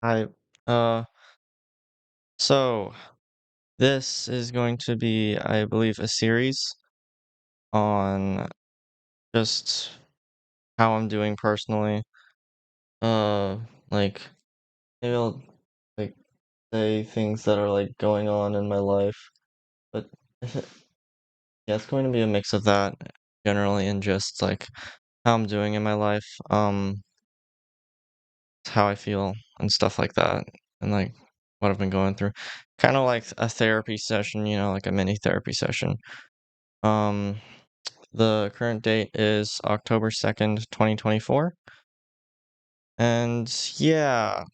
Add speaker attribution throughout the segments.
Speaker 1: Hi. Uh, so this is going to be, I believe, a series on just how I'm doing personally. Uh, like maybe I'll like say things that are like going on in my life, but yeah, it's going to be a mix of that generally and just like how I'm doing in my life, how I feel and stuff like that, and like what I've been going through. Kind of like a therapy session, like a mini therapy session. Um, the current date is October 2nd, 2024. And yeah,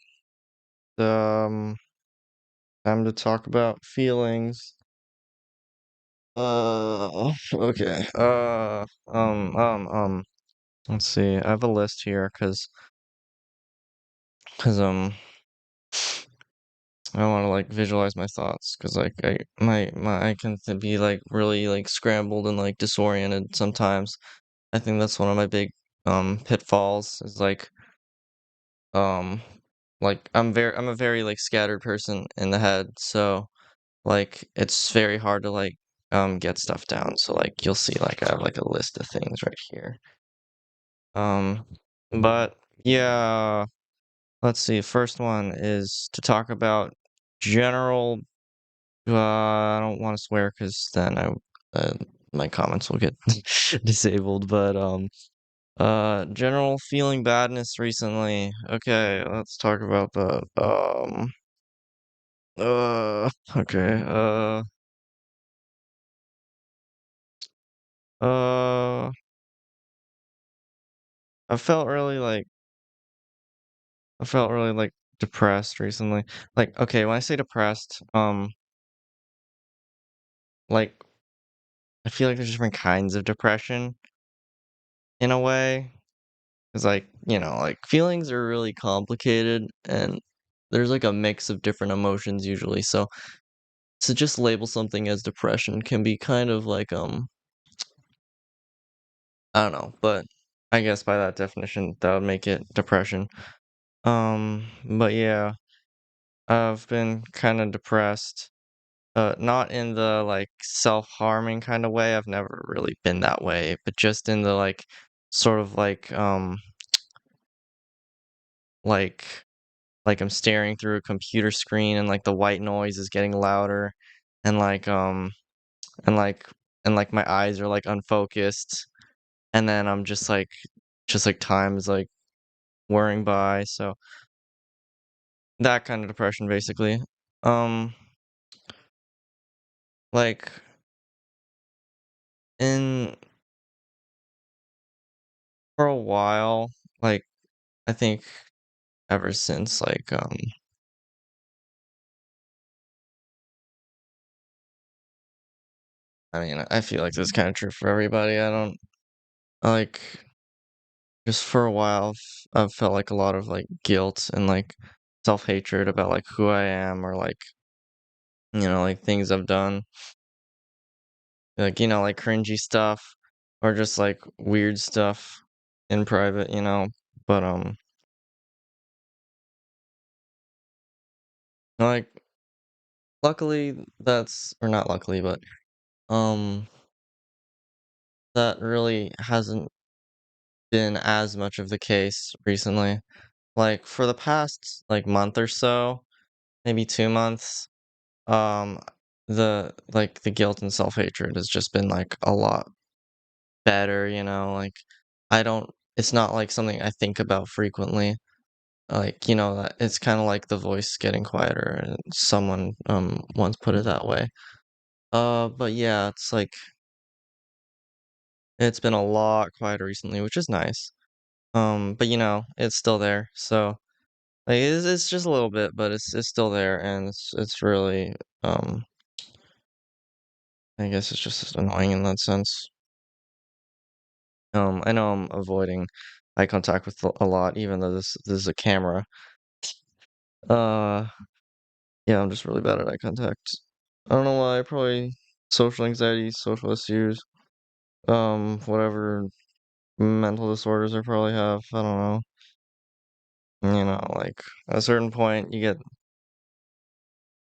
Speaker 1: um, time to talk about feelings. Okay. Let's see. I have a list here cause I want to like visualize my thoughts, cause like I can be like really like scrambled and like disoriented sometimes. I think that's one of my big pitfalls is um I'm a very like scattered person in the head, so like it's very hard to like get stuff down. So like you'll see like I have like a list of things right here. Um but yeah, let's see. First one is to talk about general I don't want to swear because then uh, my comments will get disabled, but general feeling badness recently. Okay, let's talk about that. Okay. Uh, I felt really like I felt really like depressed recently. Like, okay, when I say depressed, like I feel like there's different kinds of depression in a way. It's like, like feelings are really complicated and there's like a mix of different emotions usually. So to just label something as depression can be kind of like I don't know, but I guess by that definition that would make it depression. But yeah, I've been kind of depressed. Not in the like self-harming kind of way. I've never really been that way, but just in the like sort of like like I'm staring through a computer screen and like the white noise is getting louder and and like and like my eyes are like unfocused and then I'm just like time is like whirring by. So that kind of depression basically. Um like in for a while, like I think ever since I mean, I feel like this is kind of true for everybody. I don't like just for a while I've felt like a lot of like guilt and like self-hatred about like who I am or like like things I've done, like like cringy stuff or just like weird stuff in private. But like luckily that's or not luckily, but um that really hasn't been as much of the case recently. Like for the past like month or so, maybe 2 months, um, the guilt and self-hatred has just been like a lot better. Like I don't it's not like something I think about frequently. Like, that it's kind of like the voice getting quieter and someone once put it that way. But yeah, it's like it's been a lot quieter recently, which is nice. But it's still there. So like it's just a little bit, but it's still there and it's really I guess it's just annoying in that sense. I know I'm avoiding eye contact with a lot, even though this is a camera. Uh, yeah, I'm just really bad at eye contact. I don't know why. Probably social anxiety, social issues, whatever mental disorders I probably have. I don't know. Like, at a certain point,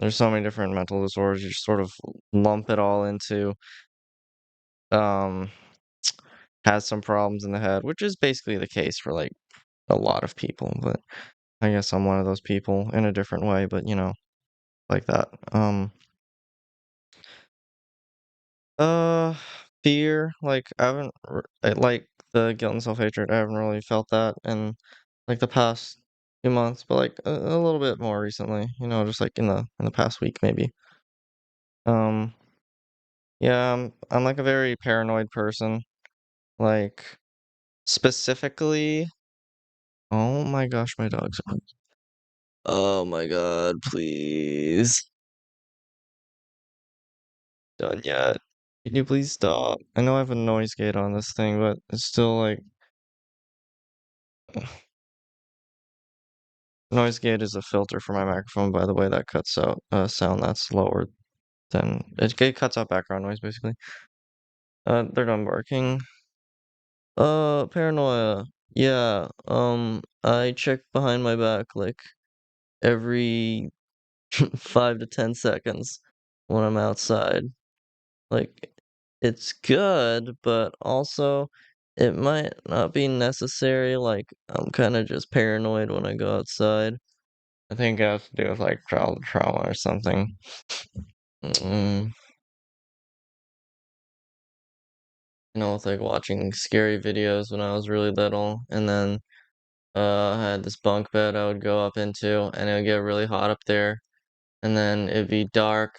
Speaker 1: there's so many different mental disorders, you just sort of lump it all into, um, has some problems in the head, which is basically the case for, like, a lot of people, but I guess I'm one of those people in a different way, but, like that. Uh, Fear, like, I haven't like, the guilt and self-hatred, I haven't really felt that in, like, the past few months, but, like, a little bit more recently, just, like, in the past week, maybe. Um, yeah, I'm, like, a very paranoid person, like, specifically oh my gosh, my dog's oh my god, please. Done yet. Can you please stop? I know I have a noise gate on this thing, but it's still, like noise gate is a filter for my microphone, by the way, that cuts out, sound that's lower than it cuts out background noise, basically. They're done barking. Paranoia. Yeah, I check behind my back, like, every 5 to 10 seconds when I'm outside. Like, it's good, but also it might not be necessary, like, I'm kinda just paranoid when I go outside. I think it has to do with, like, childhood trauma or something. Mm, with, like, watching scary videos when I was really little, and then, I had this bunk bed I would go up into, and it would get really hot up there, and then it'd be dark,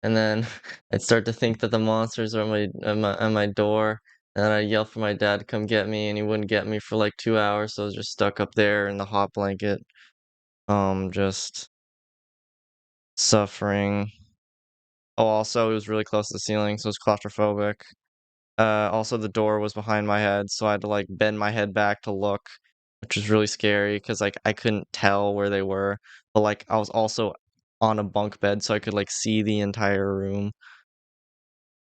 Speaker 1: and then I'd start to think that the monsters are at my door, and then I'd yell for my dad to come get me, and he wouldn't get me for, like, 2 hours, so I was just stuck up there in the hot blanket, just suffering. Oh, also, it was really close to the ceiling, so it was claustrophobic. Also, the door was behind my head, so I had to, like, bend my head back to look, which was really scary because, like, I couldn't tell where they were, but, like, I was also on a bunk bed, so I could, like, see the entire room.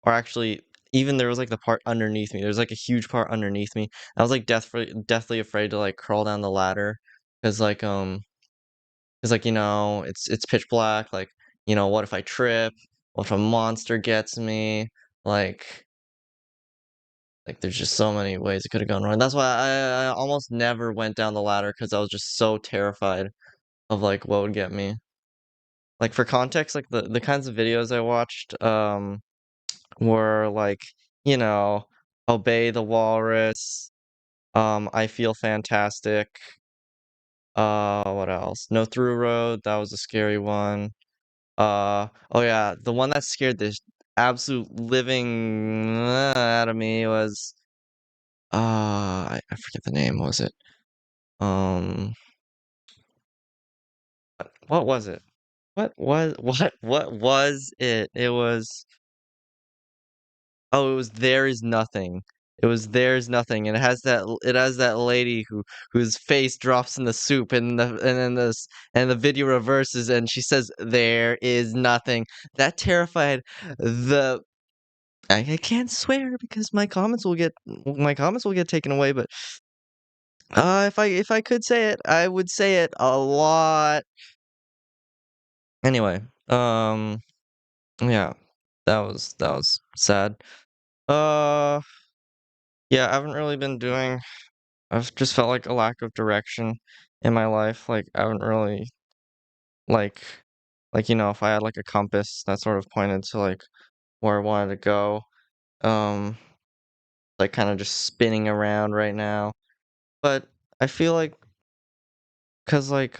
Speaker 1: Or actually, even there was, like, the part underneath me. There was, like, a huge part underneath me. I was, like, deathly afraid to, like, crawl down the ladder, cause like, 'cause, like, it's pitch black, like, what if I trip? What if a monster gets me? Like there's just so many ways it could've gone wrong. That's why I almost never went down the ladder because I was just so terrified of, like, what would get me. Like, for context, like, the kinds of videos I watched, were, like, you know, Obey the Walrus, I Feel Fantastic, what else? No Through Road, that was a scary one. Oh yeah, the one that scared the absolute living out of me was, I forget the name, what was it? Um, what was it? What was it? It was oh, it was There Is Nothing. It was There Is Nothing, and it has that lady whose face drops in the soup, and the video reverses, and she says, "There is nothing." That terrified the I can't swear because my comments will get taken away, but, if I could say it, I would say it a lot. Anyway, yeah, that was sad. Uh, yeah, I haven't really been doing I've just felt like a lack of direction in my life, like, I haven't really like if I had, like, a compass that sort of pointed to, like, where I wanted to go, um, like, kinda just spinning around right now, but I feel like 'cause, like,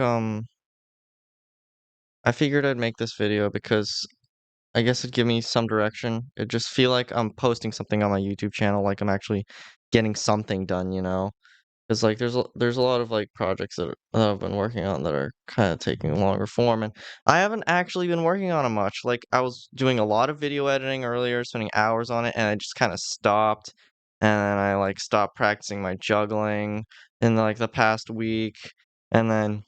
Speaker 1: I figured I'd make this video because I guess it'd give me some direction. It just feel like I'm posting something on my YouTube channel, like I'm actually getting something done, you know? 'Cause, like, there's a lot of, like, projects that I've been working on that are kinda taking longer form, and I haven't actually been working on 'em much. Like, I was doing a lot of video editing earlier, spending hours on it, and I just kinda stopped, and then I, like, stopped practicing my juggling in, like, the past week, and then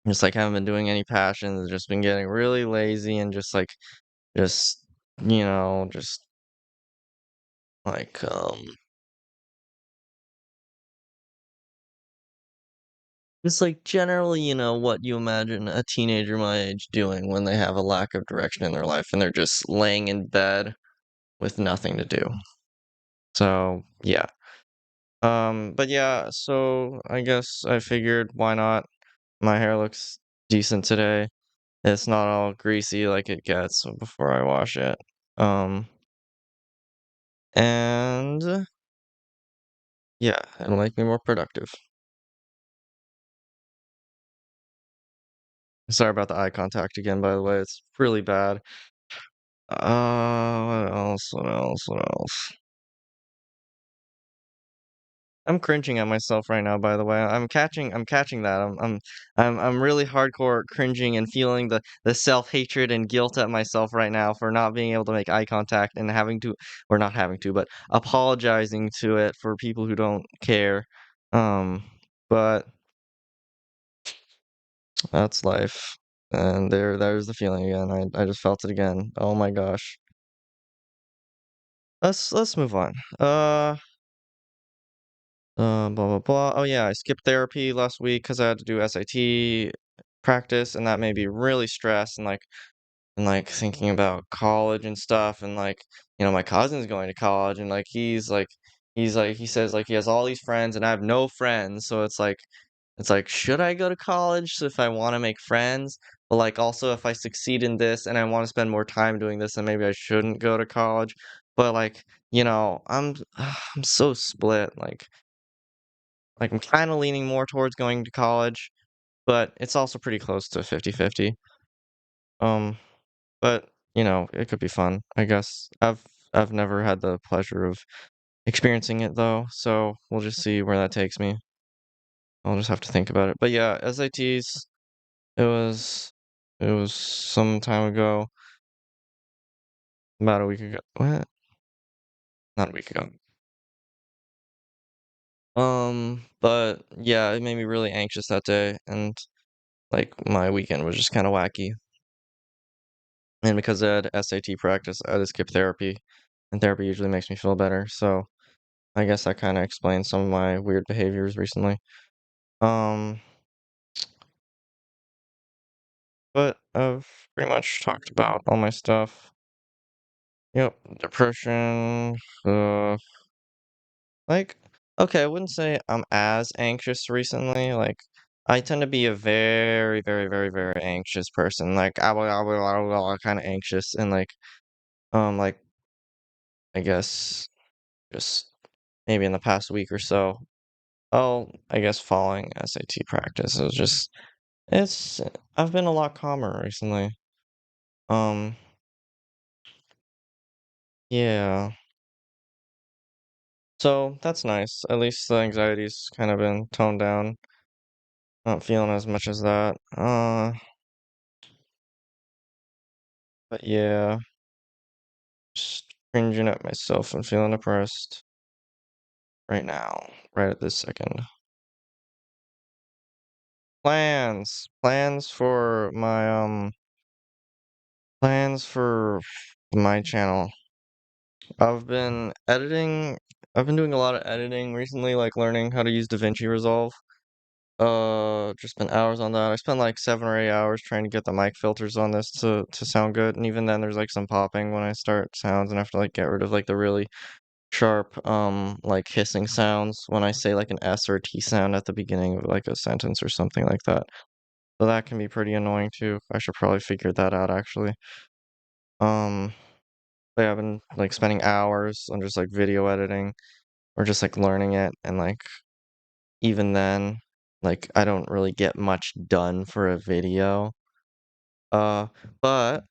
Speaker 1: just, like, haven't been doing any passions, just been getting really lazy and just, just, like, It's like generally, what you imagine a teenager my age doing when they have a lack of direction in their life and they're just laying in bed with nothing to do. So, yeah. But yeah, so I guess I figured why not? My hair looks decent today. It's not all greasy like it gets before I wash it. Um, and yeah, it'll make me more productive. Sorry about the eye contact again, by the way. It's really bad. What else? What else? What else? I'm cringing at myself right now, by the way. I'm catching that. I'm really hardcore cringing and feeling the self-hatred and guilt at myself right now for not being able to make eye contact and having to, or not having to, but apologizing to it for people who don't care. Um, but that's life. And there's the feeling again. I just felt it again. Oh my gosh. Let's move on. Blah blah blah. Oh yeah, I skipped therapy last week because I had to do SAT practice, and that made me really stressed and thinking about college and stuff, and my cousin's going to college, and he says he has all these friends, and I have no friends, so it's like should I go to college if I want to make friends, but also if I succeed in this and I want to spend more time doing this, then maybe I shouldn't go to college, but I'm so split I'm kinda leaning more towards going to college, but it's also pretty close to 50-50. Um, but, it could be fun, I guess. I've never had the pleasure of experiencing it though, so we'll just see where that takes me. I'll just have to think about it. But yeah, SATs, it was it was some time ago, about a week ago. What? Not a week ago. But yeah, it made me really anxious that day, and, my weekend was just kinda wacky. And because I had SAT practice, I had to skip therapy, and therapy usually makes me feel better, so I guess that kinda explains some of my weird behaviors recently. Um, but I've pretty much talked about all my stuff. Yep, depression, uh, like, okay, I wouldn't say I'm as anxious recently, I tend to be a very, very, very, very anxious person, kinda anxious and, I guess just maybe in the past week or so. Oh, I guess following SAT practice. It's I've been a lot calmer recently. Um, yeah. So that's nice. At least the anxiety's kind of been toned down. Not feeling as much as that. But yeah, just cringing at myself and feeling depressed right now, right at this second. Plans for my channel. I've been editing I've been doing a lot of editing recently, learning how to use DaVinci Resolve. Just spent hours on that. I spent like 7 or 8 hours trying to get the mic filters on this to sound good, and even then there's some popping when I start sounds and I have to get rid of the really sharp hissing sounds when I say an S or a T sound at the beginning of a sentence or something like that. So that can be pretty annoying too. I should probably figure that out actually. Um, but yeah, I've been spending hours on just video editing or just learning it, and even then I don't really get much done for a video. Uh but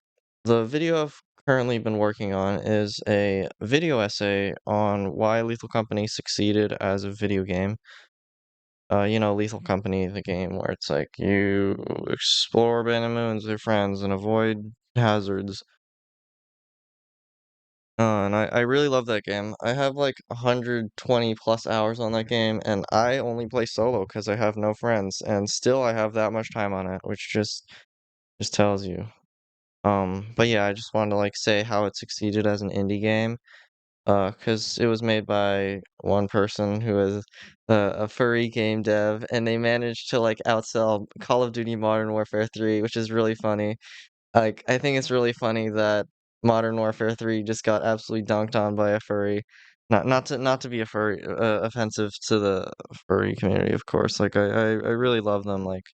Speaker 1: the video I've currently been working on is a video essay on why Lethal Company succeeded as a video game. Lethal Company, the game where it's you explore abandoned moons with your friends and avoid hazards. And I really love that game. I have 120 plus hours on that game, and I only play solo because I have no friends, and still I have that much time on it, which just tells you. But yeah, I just wanted to say how it succeeded as an indie game. Because it was made by one person who is a furry game dev, and they managed to, like, outsell Call of Duty Modern Warfare 3, which is really funny. Like, I think it's really funny that Modern Warfare 3 just got absolutely dunked on by a furry. Not to be a furry offensive to the furry community, of course. Like, I really love them, like,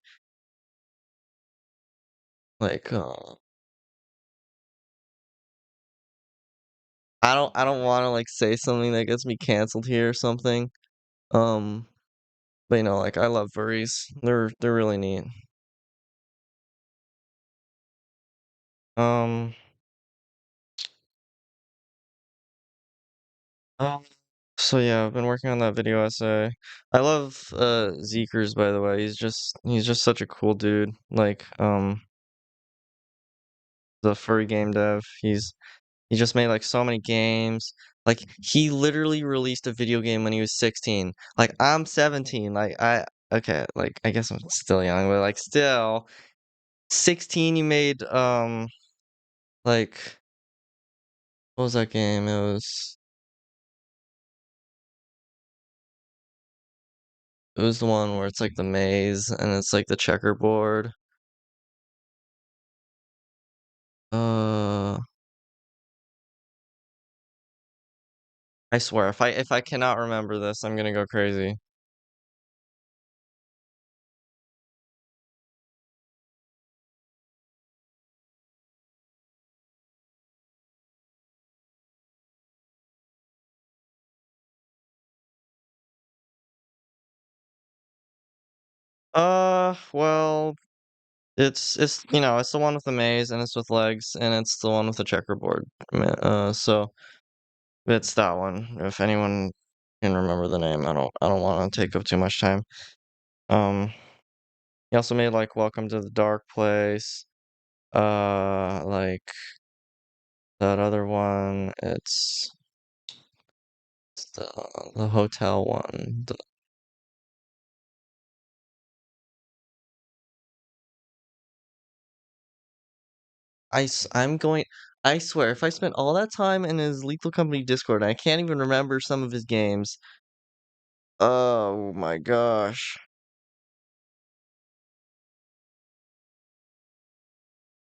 Speaker 1: I don't wanna, like, say something that gets me canceled here or something, um, but, like, I love furries. They're really neat. Um, um, so yeah, I've been working on that video essay. I love, Zeekers, by the way. He's just such a cool dude. Like, the furry game dev. He just made, like, so many games. Like, he literally released a video game when he was 16. Like, I'm 17. Like, okay, like, I guess I'm still young, but, like, still, 16, you made, like, what was that game? It was the one where it's, like, the maze, and it's, like, the checkerboard. Uh, I swear, if I cannot remember this, I'm gonna go crazy. Well, it's the one with the maze, and it's with legs, and it's the one with the checkerboard. So it's that one. If anyone can remember the name, I don't wanna take up too much time. Um, he also made, like, Welcome to the Dark Place, like, that other one, it's the hotel one. I'm going I swear, if I spent all that time in his Lethal Company Discord, and I can't even remember some of his games. Oh my gosh.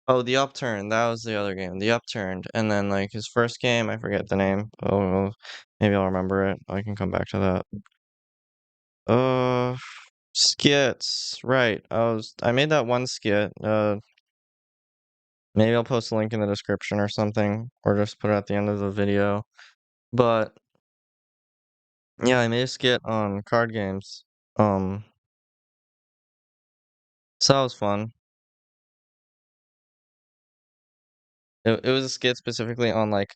Speaker 1: Oh, The Upturned, that was the other game, The Upturned, and then, like, his first game, I forget the name. Oh, maybe I'll remember it. I can come back to that. Uh, skits, right. I made that one skit. Maybe I'll post a link in the description or something, or just put it at the end of the video. But yeah, I made a skit on card games. Um, so that was fun. It was a skit specifically on, like,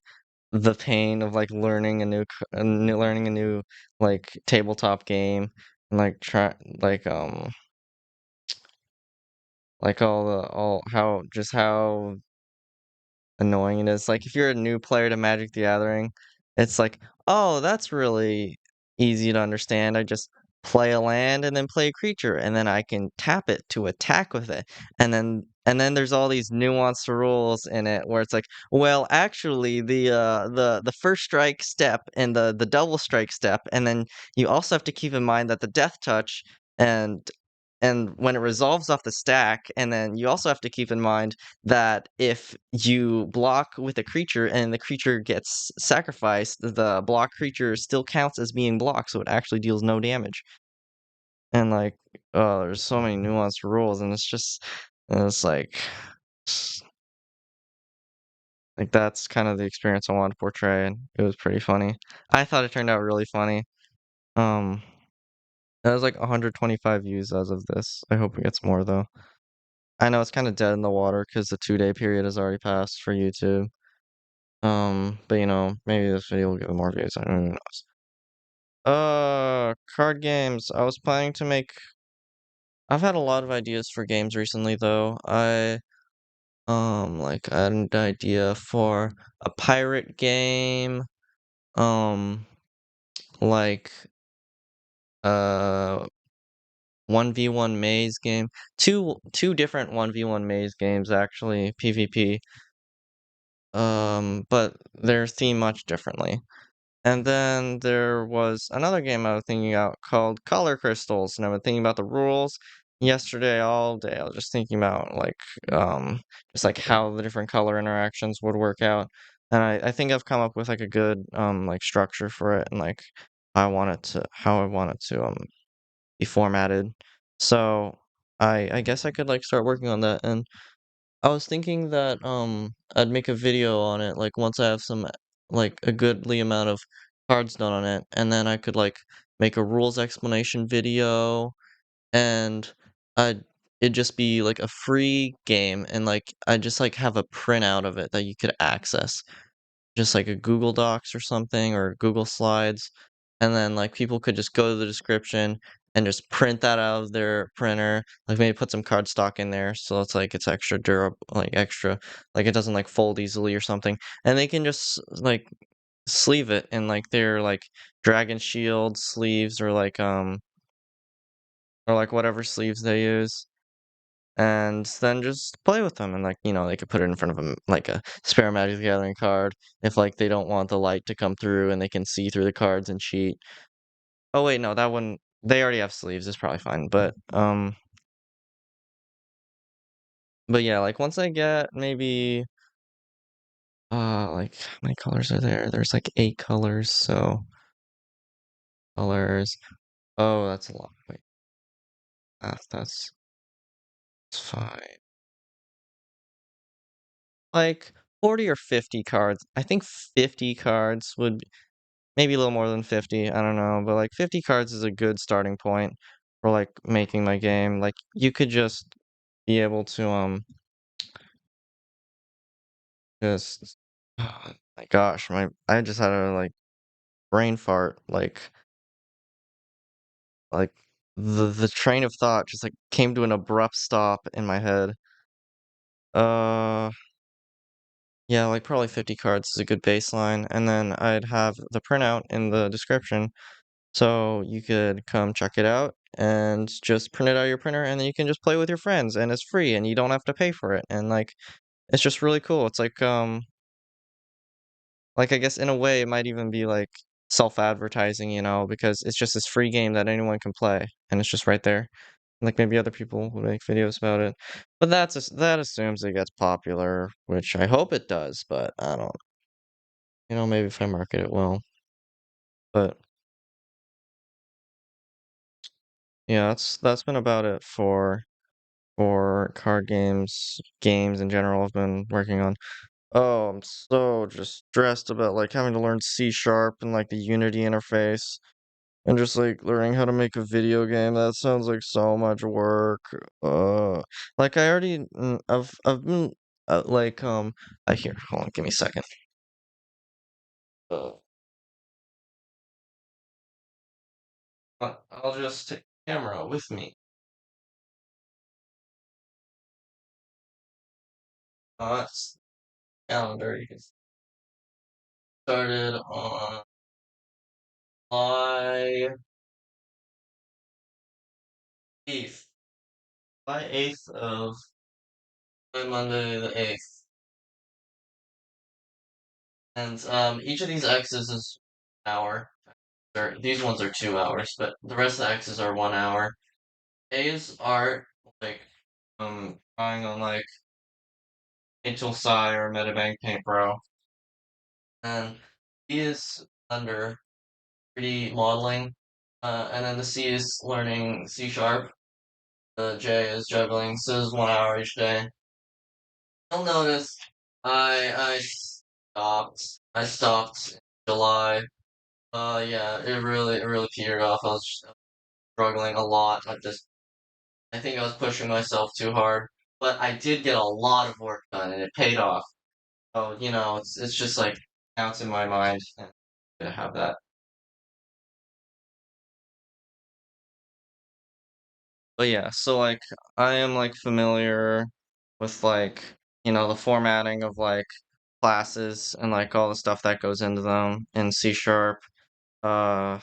Speaker 1: the pain of, like, learning a new, like, tabletop game, and, like, like, all how annoying it is. Like, if you're a new player to Magic: The Gathering, it's like, "Oh, that's really easy to understand. I just play a land and then play a creature, and then I can tap it to attack with it." And then there's all these nuanced rules in it where it's like, "Well, actually, the first strike step and the double strike step, and then you also have to keep in mind that the death touch and when it resolves off the stack, and then you also have to keep in mind that if you block with a creature and the creature gets sacrificed, the block creature still counts as being blocked, so it actually deals no damage." And like, oh, there's so many nuanced rules, and it's like that's kind of the experience I wanted to portray, and it was pretty funny. I thought it turned out really funny. Um, it has like 125 views as of this. I hope it gets more though. I know it's kind of dead in the water because the 2-day period has already passed for YouTube. But maybe this video will get more views. I don't know. Card games. I've had a lot of ideas for games recently though. I had an idea for a pirate game, um, like, uh, 1v1 maze game. Two different 1v1 maze games actually, PvP. But they're themed much differently. And then there was another game I was thinking about called Color Crystals, and I've been thinking about the rules yesterday all day. I was just thinking about um just like how the different color interactions would work out. And I think I've come up with like a good like structure for it and like how I want it to be formatted. So I guess I could like start working on that. And I was thinking that I'd make a video on it like once I have some like a goodly amount of cards done on it, and then I could like make a rules explanation video, and I'd it'd just be like a free game, and like I just like have a printout of it that you could access, just like a Google Docs or something or Google Slides, and then like people could just go to the description and just print that out of their printer, like maybe put some cardstock in there so it's like it's extra durable, like extra, like it doesn't like fold easily or something, and they can just like sleeve it in like their like dragon shield sleeves or like whatever sleeves they use, and then just play with them and, like, they could put it in front of them like a spare Magic the Gathering card if, like, they don't want the light to come through and they can see through the cards and cheat. Oh, wait, no, that one they already have sleeves, it's probably fine, but yeah, like, once I get maybe, like, how many colors are there? There's, like, 8 colors, so colors. Oh, that's a lot. Wait, that's fine. Like, 40 or 50 cards. I think 50 cards would maybe a little more than 50, I don't know, but, like, 50 cards is a good starting point for, like, making my game. Like, you could just be able to, just my gosh, I just had a, like, brain fart, like, the train of thought just, like, came to an abrupt stop in my head. Uh, yeah, like, probably 50 cards is a good baseline, and then I'd have the printout in the description. So you could come check it out and just print it out of your printer, and then you can just play with your friends, and it's free and you don't have to pay for it. And like it's just really cool. It's like I guess in a way it might even be like self-advertising, because it's just this free game that anyone can play and it's just right there. Like maybe other people will make videos about it. But that assumes it gets popular, which I hope it does, but I don't, maybe if I market it well. But yeah, that's been about it for card games in general I've been working on. Oh, I'm so just stressed about like having to learn C sharp and like the Unity interface and just like learning how to make a video game. That sounds like so much work. Like I already I've been I here, hold on, give me a second. Uh, I'll just take the camera with me. It's calendar. You can started on July 8th. July 8th of Monday the 8th. And each of these X's is an hour. Or these ones are 2 hours, but the rest of the X's are 1 hour. A's are like drawing on like Angel Psi or Metabank Paint Pro. And B is under 3D modeling. And then the C is learning C sharp. The J is juggling, so it's 1 hour each day. You'll notice I stopped in July. Yeah, it really petered off. I was just struggling a lot at this. I think I was pushing myself too hard, but I did get a lot of work done, and it paid off. So it's just like counts in my mind and to have that. But yeah, so like I am like familiar with like the formatting of like classes and like all the stuff that goes into them in C sharp. Uh,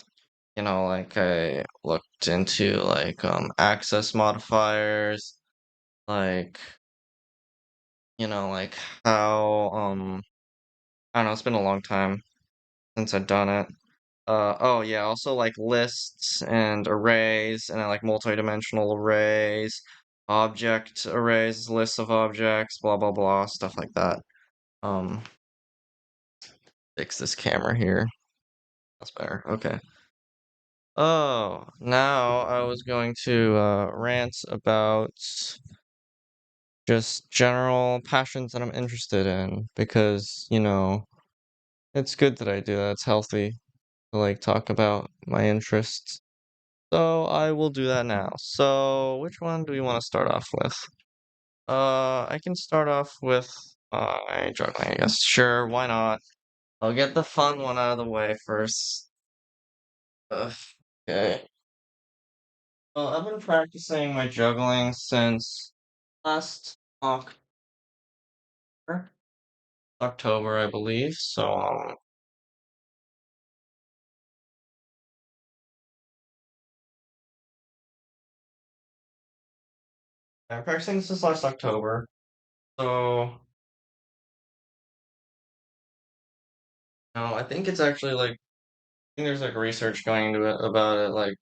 Speaker 1: like I looked into like access modifiers, like like how I don't know, it's been a long time since I've done it. Oh yeah, also like lists and arrays and then like multi-dimensional arrays, object arrays, lists of objects, blah blah blah, stuff like that. Um, fix this camera here. That's better. Okay. Oh, now I was going to rant about just general passions that I'm interested in because, it's good that I do that. It's healthy to like talk about my interests. So I will do that now. So which one do we want to start off with? I can start off with juggling, I guess. Sure, why not? I'll get the fun one out of the way first. Ugh, okay. Well, I've been practicing my juggling since last October, I believe. So I'm practicing since last October. So no, I think it's actually like I think there's like research going into it about it, like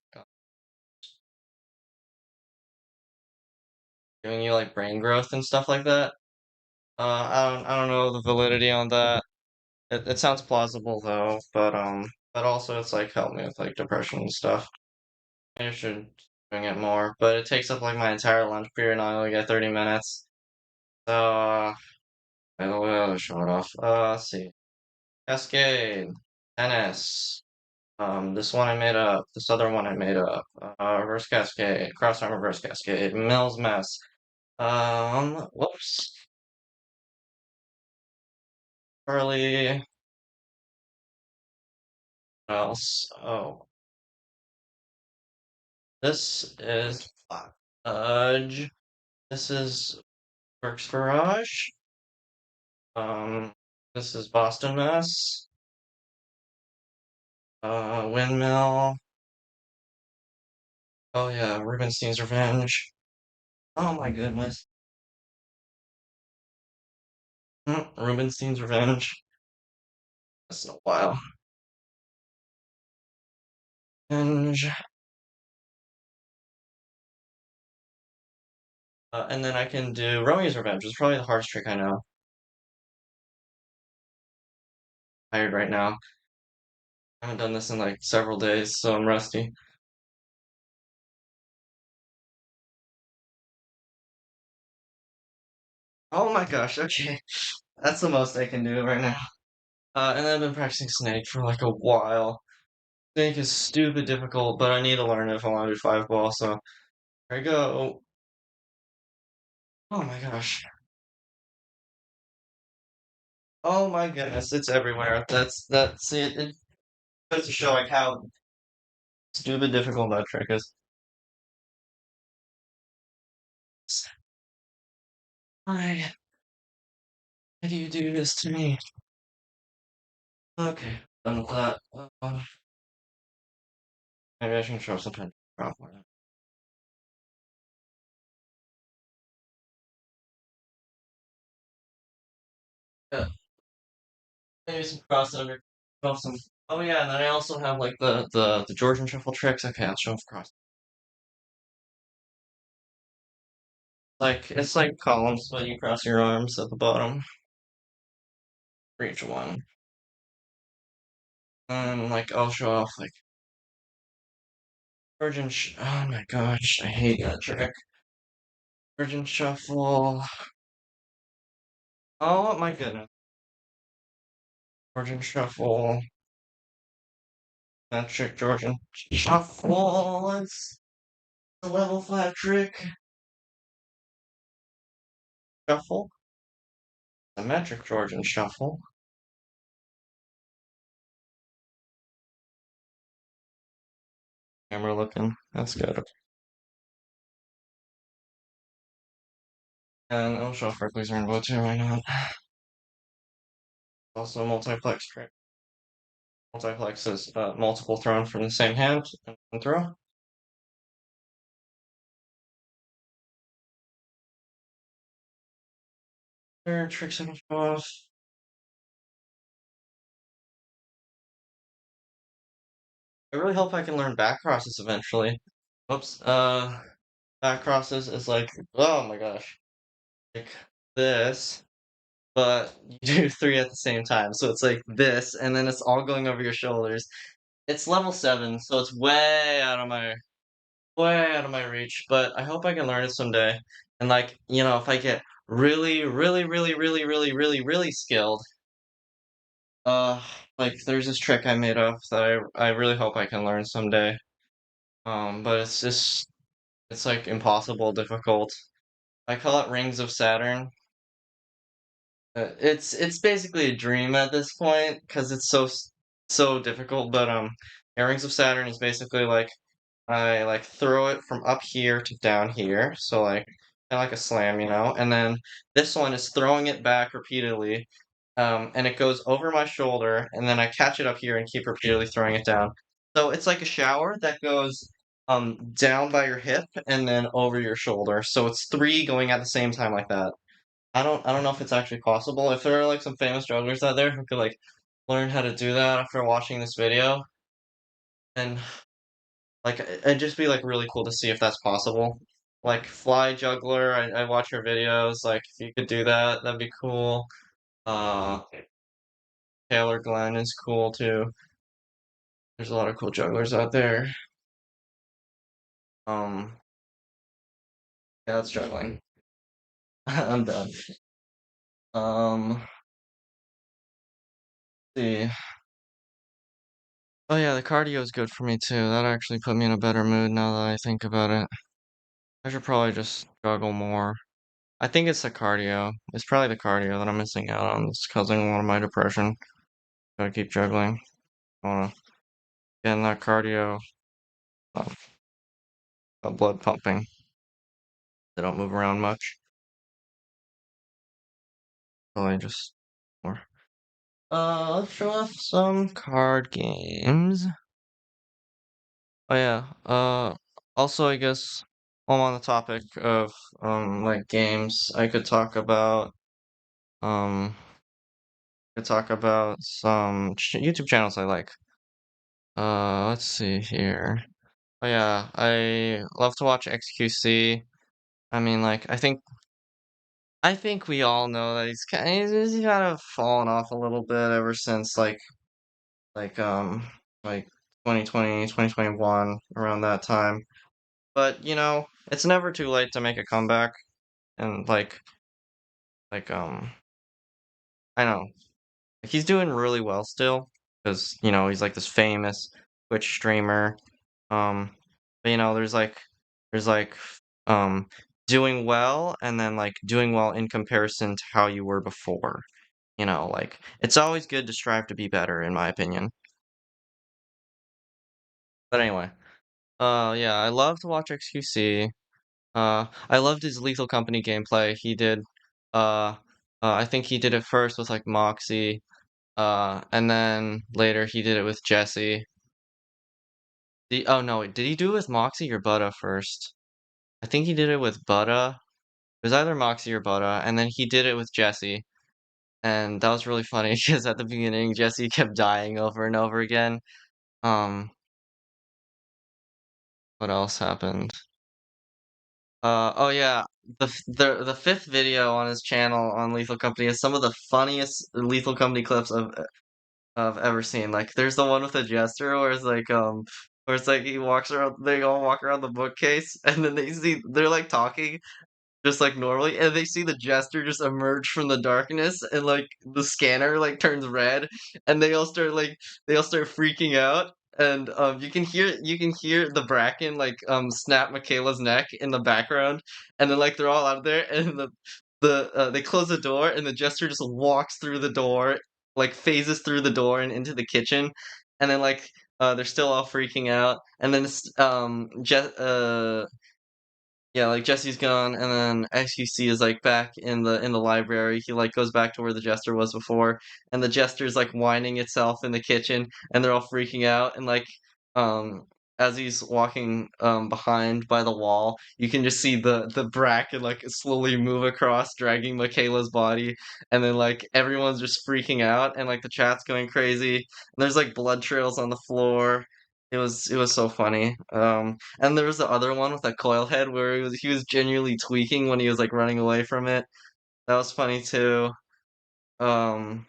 Speaker 1: giving you like brain growth and stuff like that. I don't know the validity on that. It sounds plausible though, but also it's like helped me with like depression and stuff. I should doing it more, but it takes up like my entire lunch period and I only get 30 minutes. So I'll show it off. Let's see. Cascade, tennis. This one I made up. This other one I made up. Reverse cascade, cross arm reverse cascade, Mills mess. Whoops. Charlie. What else? Oh, this is Fudge. This is Works Garage. Um, this is Boston Mess. Windmill. Oh yeah, Rubenstein's Revenge. Oh my goodness. Rubenstein's Revenge. That's in a while. And and then I can do Romeo's Revenge, which is probably the hardest trick I know. Tired right now. I haven't done this in like several days, so I'm rusty. Oh my gosh, okay. That's the most I can do right now. And I've been practicing Snake for like a while. Snake is stupid difficult, but I need to learn it if I want to do five ball, so here I go. Oh my gosh. Oh my goodness, it's everywhere. See it goes to show like how stupid difficult that trick is. Why? Why do you do this to me? Okay, done with that. Maybe I should show some pen. Yeah, maybe some crossover. Show some. Oh yeah, and then I also have like the Georgian shuffle tricks. Okay, I'll show them cross. Like it's like columns, but you cross your arms at the bottom for each one. And like I'll show off like oh my gosh, I hate that trick. Georgian shuffle. Oh my goodness. Georgian shuffle. That trick Georgian shuffle. It's a level 5 trick. Shuffle. The metric Georgian shuffle. Camera looking. That's good. And I'll show off Berkeley's Rainbow too, why not? Also a multiplex trick. Multiplex is multiple thrown from the same hand and throw. There are tricks I can show off. I really hope I can learn back crosses eventually. Oops, back crosses is like, oh my gosh, like this, but you do three at the same time. So it's like this, and then it's all going over your shoulders. It's level 7, so it's way out of my reach, but I hope I can learn it someday. And like, if I get really, really, really, really, really, really, really skilled, uh, like there's this trick I made up that I really hope I can learn someday. But it's like impossible difficult. I call it Rings of Saturn. It's basically a dream at this point because it's so difficult. But yeah, Rings of Saturn is basically like I like throw it from up here to down here, so like kind of like a slam, and then this one is throwing it back repeatedly, and it goes over my shoulder, and then I catch it up here and keep repeatedly throwing it down. So it's like a shower that goes down by your hip and then over your shoulder. So it's three going at the same time like that. I don't know if it's actually possible. If there are like some famous jugglers out there who could like learn how to do that after watching this video, and like it'd just be like really cool to see if that's possible. Like Fly Juggler, I watch her videos. Like if you could do that, that'd be cool. Uh, Taylor Glenn is cool too. There's a lot of cool jugglers out there. Um, yeah, that's juggling. I'm done. See. Oh yeah, the cardio is good for me too. That actually put me in a better mood now that I think about it. I should probably just juggle more. I think it's the cardio. It's probably the cardio that I'm missing out on. It's causing a lot of my depression. Gotta keep juggling. I wanna get in that cardio, um, blood pumping. They don't move around much. So I just more. Let's show off some card games. Oh yeah. Also I guess while I'm on the topic of like games, um could talk about some YouTube channels I like. Let's see here. Oh yeah, I love to watch XQC. I mean, like, I think we all know that he's kind of fallen off a little bit ever since like like 2020, 2021, around that time. But it's never too late to make a comeback, and like I know he's doing really well still because he's like this famous Twitch streamer. But there's like um doing well and then like doing well in comparison to how you were before. Like it's always good to strive to be better, in my opinion. But anyway, yeah, I love to watch XQC. I loved his Lethal Company gameplay. Uh, I think he did it first with like Moxie. And then later he did it with Jesse. Oh no, did he do it with Moxie or Butta first? I think he did it with Butta. It was either Moxie or Butta, and then he did it with Jesse. And that was really funny because at the beginning Jesse kept dying over and over again. Um, what else happened? Oh yeah, the fifth video on his channel on Lethal Company is some of the funniest Lethal Company clips I've ever seen. Like there's the one with the jester where it's like he walks around they all walk around the bookcase and then they're like talking just like normally, and they see the jester just emerge from the darkness, and like the scanner like turns red, and they all start freaking out, and you can hear the bracken like snap Michaela's neck in the background, and then like they're all out there, and they close the door, and the jester just walks through the door, like phases through the door and into the kitchen, and then like they're still all freaking out, and then yeah, like Jesse's gone, and then XQC is like back in the library. He like goes back to where the jester was before, and the jester's like whining itself in the kitchen, and they're all freaking out. And like um as he's walking behind by the wall, you can just see the bracket like slowly move across, dragging Michaela's body, and then like everyone's just freaking out, and like the chat's going crazy. And there's like blood trails on the floor. It was so funny. And there was the other one with the coil head where he was genuinely tweaking when he was like running away from it. That was funny too. Um,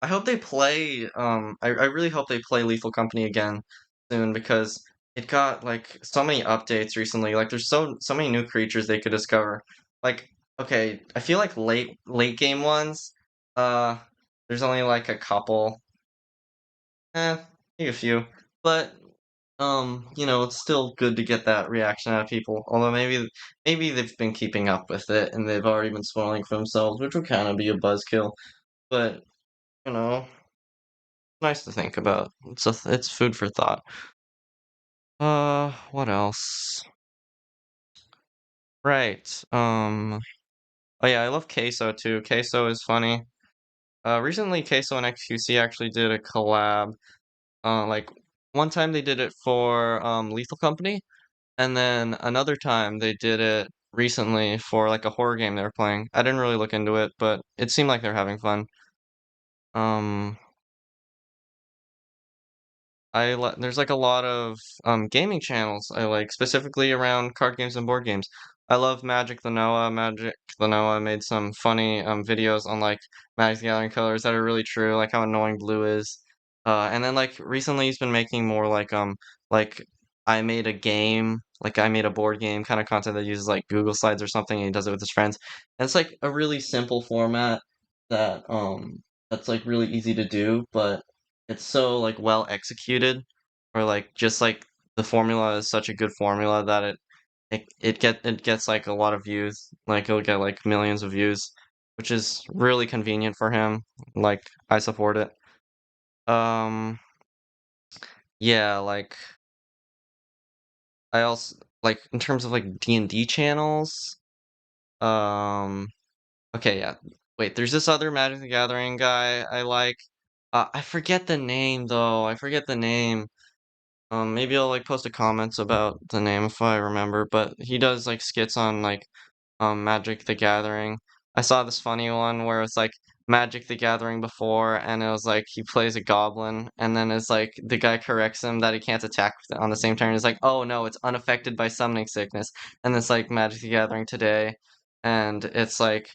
Speaker 1: I hope they play. I really hope they play Lethal Company again soon because it got like so many updates recently. Like there's so many new creatures they could discover. Like okay, I feel like late game ones. Uh, there's only like a couple. Maybe a few, but it's still good to get that reaction out of people. Although maybe they've been keeping up with it and they've already been spoiling for themselves, which would kind of be a buzzkill. But you know, nice to think about. It's food for thought. What else? Right. Oh yeah, I love Queso too. Queso is funny. Recently Queso and XQC actually did a collab. Like one time they did it for Lethal Company, and then another time they did it recently for like a horror game they were playing. I didn't really look into it, but it seemed like they're having fun. Um, there's like a lot of gaming channels I like, specifically around card games and board games. I love Magic the Noah. Magic the Noah made some funny videos on like Magic the Gathering colors that are really true, like how annoying blue is. And then like recently he's been making more like I made a game, like I made a board game kind of content that uses like Google Slides or something, and he does it with his friends. And it's like a really simple format that that's like really easy to do, but it's so, like, well executed, or, like, just, like, the formula is such a good formula that it gets, like, a lot of views, like, it'll get, like, millions of views, which is really convenient for him, like, I support it. Um, yeah, like, I also like, in terms of, like, D&D channels, um okay, yeah, wait, there's this other Magic the Gathering guy I like, I forget the name, though, I forget the name. Maybe I'll like post a comments about the name if I remember, but he does like skits on like Magic the Gathering. I saw this funny one where it's like Magic the Gathering before, and it was like he plays a goblin, and then it's like the guy corrects him that he can't attack on the same turn. It's like, oh no, it's unaffected by summoning sickness, and it's like Magic the Gathering today, and it's like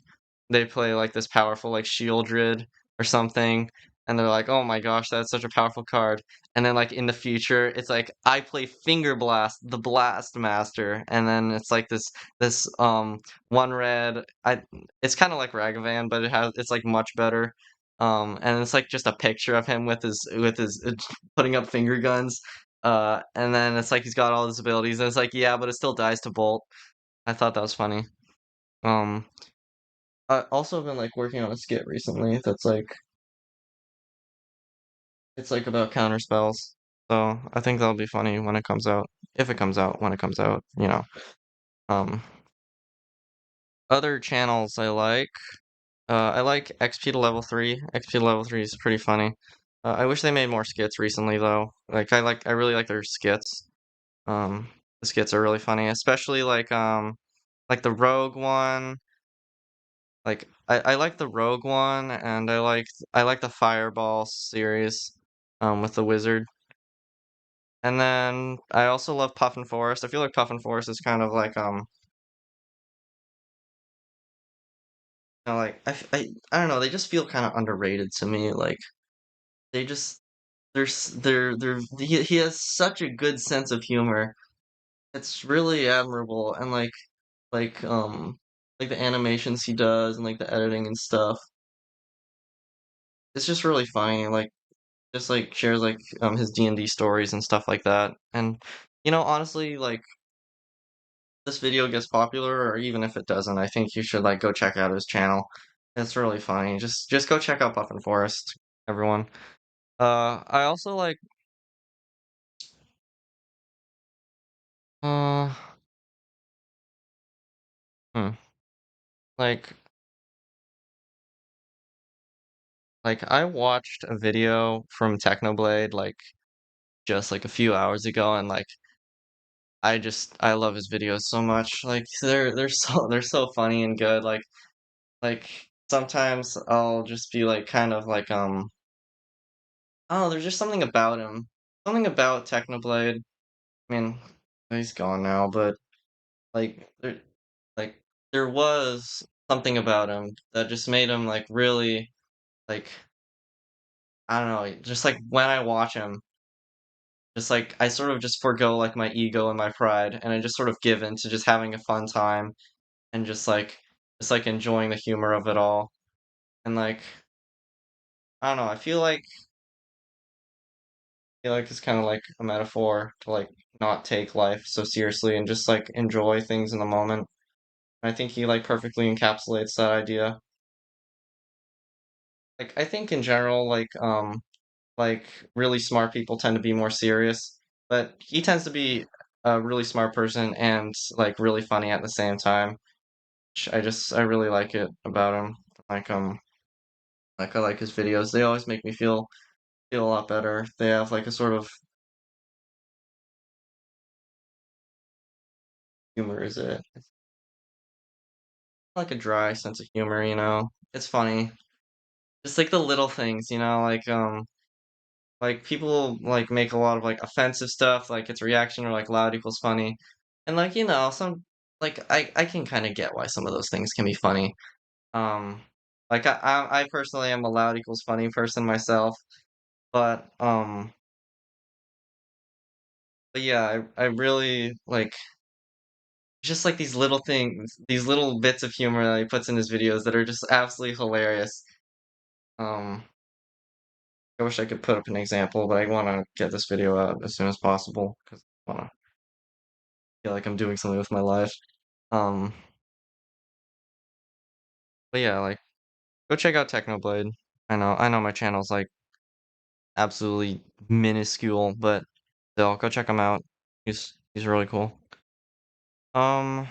Speaker 1: they play like this powerful like Shieldred or something, and they're like, oh my gosh, that's such a powerful card. And then like in the future, it's like I play Finger Blast, the Blast Master, and then it's like this one red. It's kind of like Ragavan, but it's like much better. And it's like just a picture of him with his putting up finger guns. And then it's like he's got all his abilities, and it's like yeah, but it still dies to bolt. I thought that was funny. Um, I also been like working on a skit recently that's like it's like about counter spells. So I think that'll be funny when it comes out. If it comes out, when it comes out, you know. Um, Other channels I like XP to level 3. XP to level 3 is pretty funny. I wish they made more skits recently though. I really like their skits. The skits are really funny, especially like the Rogue one. Like I like the Rogue one, and I like the Fireball series with the wizard. And then I also love Puffin Forest. I feel like Puffin Forest is kind of like like I don't know, they just feel kind of underrated to me. Like they just they're he has such a good sense of humor. It's really admirable, and like the animations he does and like the editing and stuff. It's just really funny. Like just like shares like his D&D stories and stuff like that. And honestly, like this video gets popular, or even if it doesn't, I think you should like go check out his channel. It's really funny. Just go check out Puffin Forest, everyone. I also like uh hmm, like I watched a video from Technoblade like just like a few hours ago, and like I love his videos so much. Like they're so they're so funny and good. Like sometimes I'll just be like kind of like oh, there's just something about him. something about Technoblade. I mean, he's gone now, but like like there was something about him that just made him like really like I don't know, just like when I watch him, just like I sort of just forgo like my ego and my pride, and I just sort of give in to just having a fun time and just like enjoying the humor of it all. And like I don't know, feel like it's kind of like a metaphor to like not take life so seriously and just like enjoy things in the moment. I think he like perfectly encapsulates that idea. Like I think in general, like really smart people tend to be more serious, but he tends to be a really smart person and like really funny at the same time. Which I really like it about him. Like like I like his videos. They always make me feel a lot better. They have like a sort of humor, is it? It's like a dry sense of humor, you know. It's funny. Just like the little things, you know, like people like make a lot of like offensive stuff, like its reaction or like loud equals funny. And like, you know, some like I can kind of get why some of those things can be funny. Um like I personally am a loud equals funny person myself, but but yeah, I really like just like these little things, these little bits of humor that he puts in his videos that are just absolutely hilarious. Um I wish I could put up an example, but I want to get this video out as soon as possible because I want to feel like I'm doing something with my life. Um, but yeah, like go check out Technoblade. I know my channel's like absolutely minuscule, but still, go check him out. He's really cool. Is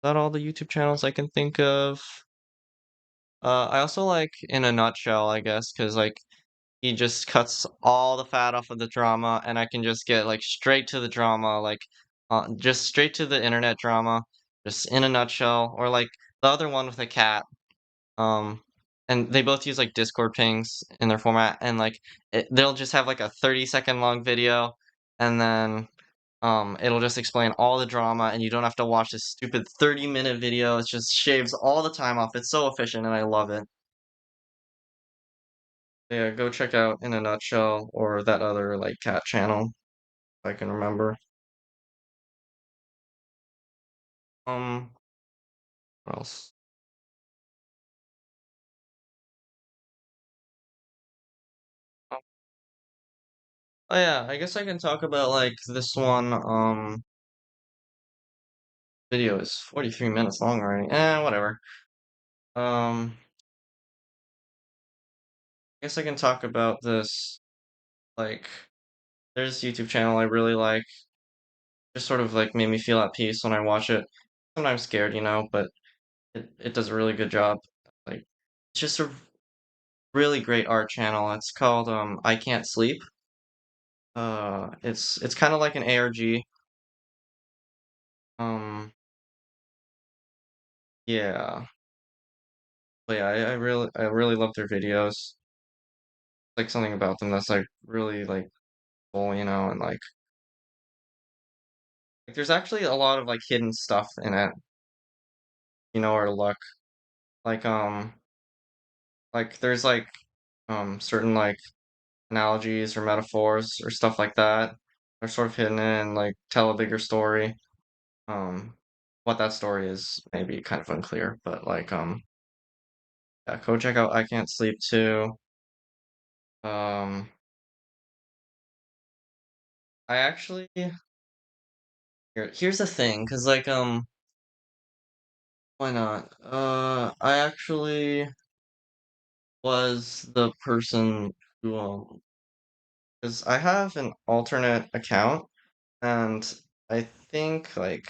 Speaker 1: that all the YouTube channels I can think of? I also like In a Nutshell, I guess, because like he just cuts all the fat off of the drama, and I can just get like straight to the drama, like just straight to the internet drama, just In a Nutshell, or like the other one with a cat. Um, and they both use like Discord pings in their format, and like they'll just have like a 30-second long video, and then it'll just explain all the drama, and you don't have to watch this stupid 30-minute video. It just shaves all the time off. It's so efficient, and I love it. Yeah, go check out In a Nutshell or that other like cat channel if I can remember. Um, what else? Oh, oh yeah, I guess I can talk about like this one. Video is 43 minutes long already. Whatever. I guess I can talk about this. Like, there's a YouTube channel I really like. Just sort of like made me feel at peace when I watch it. Sometimes scared, you know, but it does a really good job. Like, it's just a really great art channel. It's called I Can't Sleep. It's kind of like an ARG. Um, yeah, but yeah, I really love their videos. Like something about them that's like really like cool, you know, and like there's actually a lot of like hidden stuff in it, you know, or look. Like like there's like certain like analogies or metaphors or stuff like that are sort of hidden in like tell a bigger story. Um, what that story is maybe kind of unclear, but like yeah, go check out I Can't Sleep too. Um, I actually here's the thing, because like why not? I actually was the person who because I have an alternate account, and I think like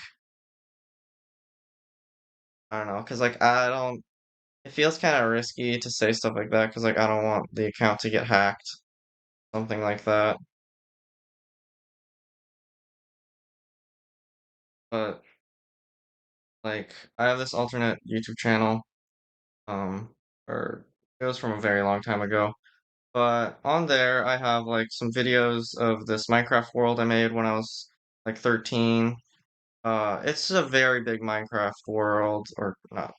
Speaker 1: I don't know, because like I don't. It feels kind of risky to say stuff like that, because like I don't want the account to get hacked, something like that. But like I have this alternate YouTube channel, um, or it was from a very long time ago. But on there, I have like some videos of this Minecraft world I made when I was like 13. It's a very big Minecraft world, or not,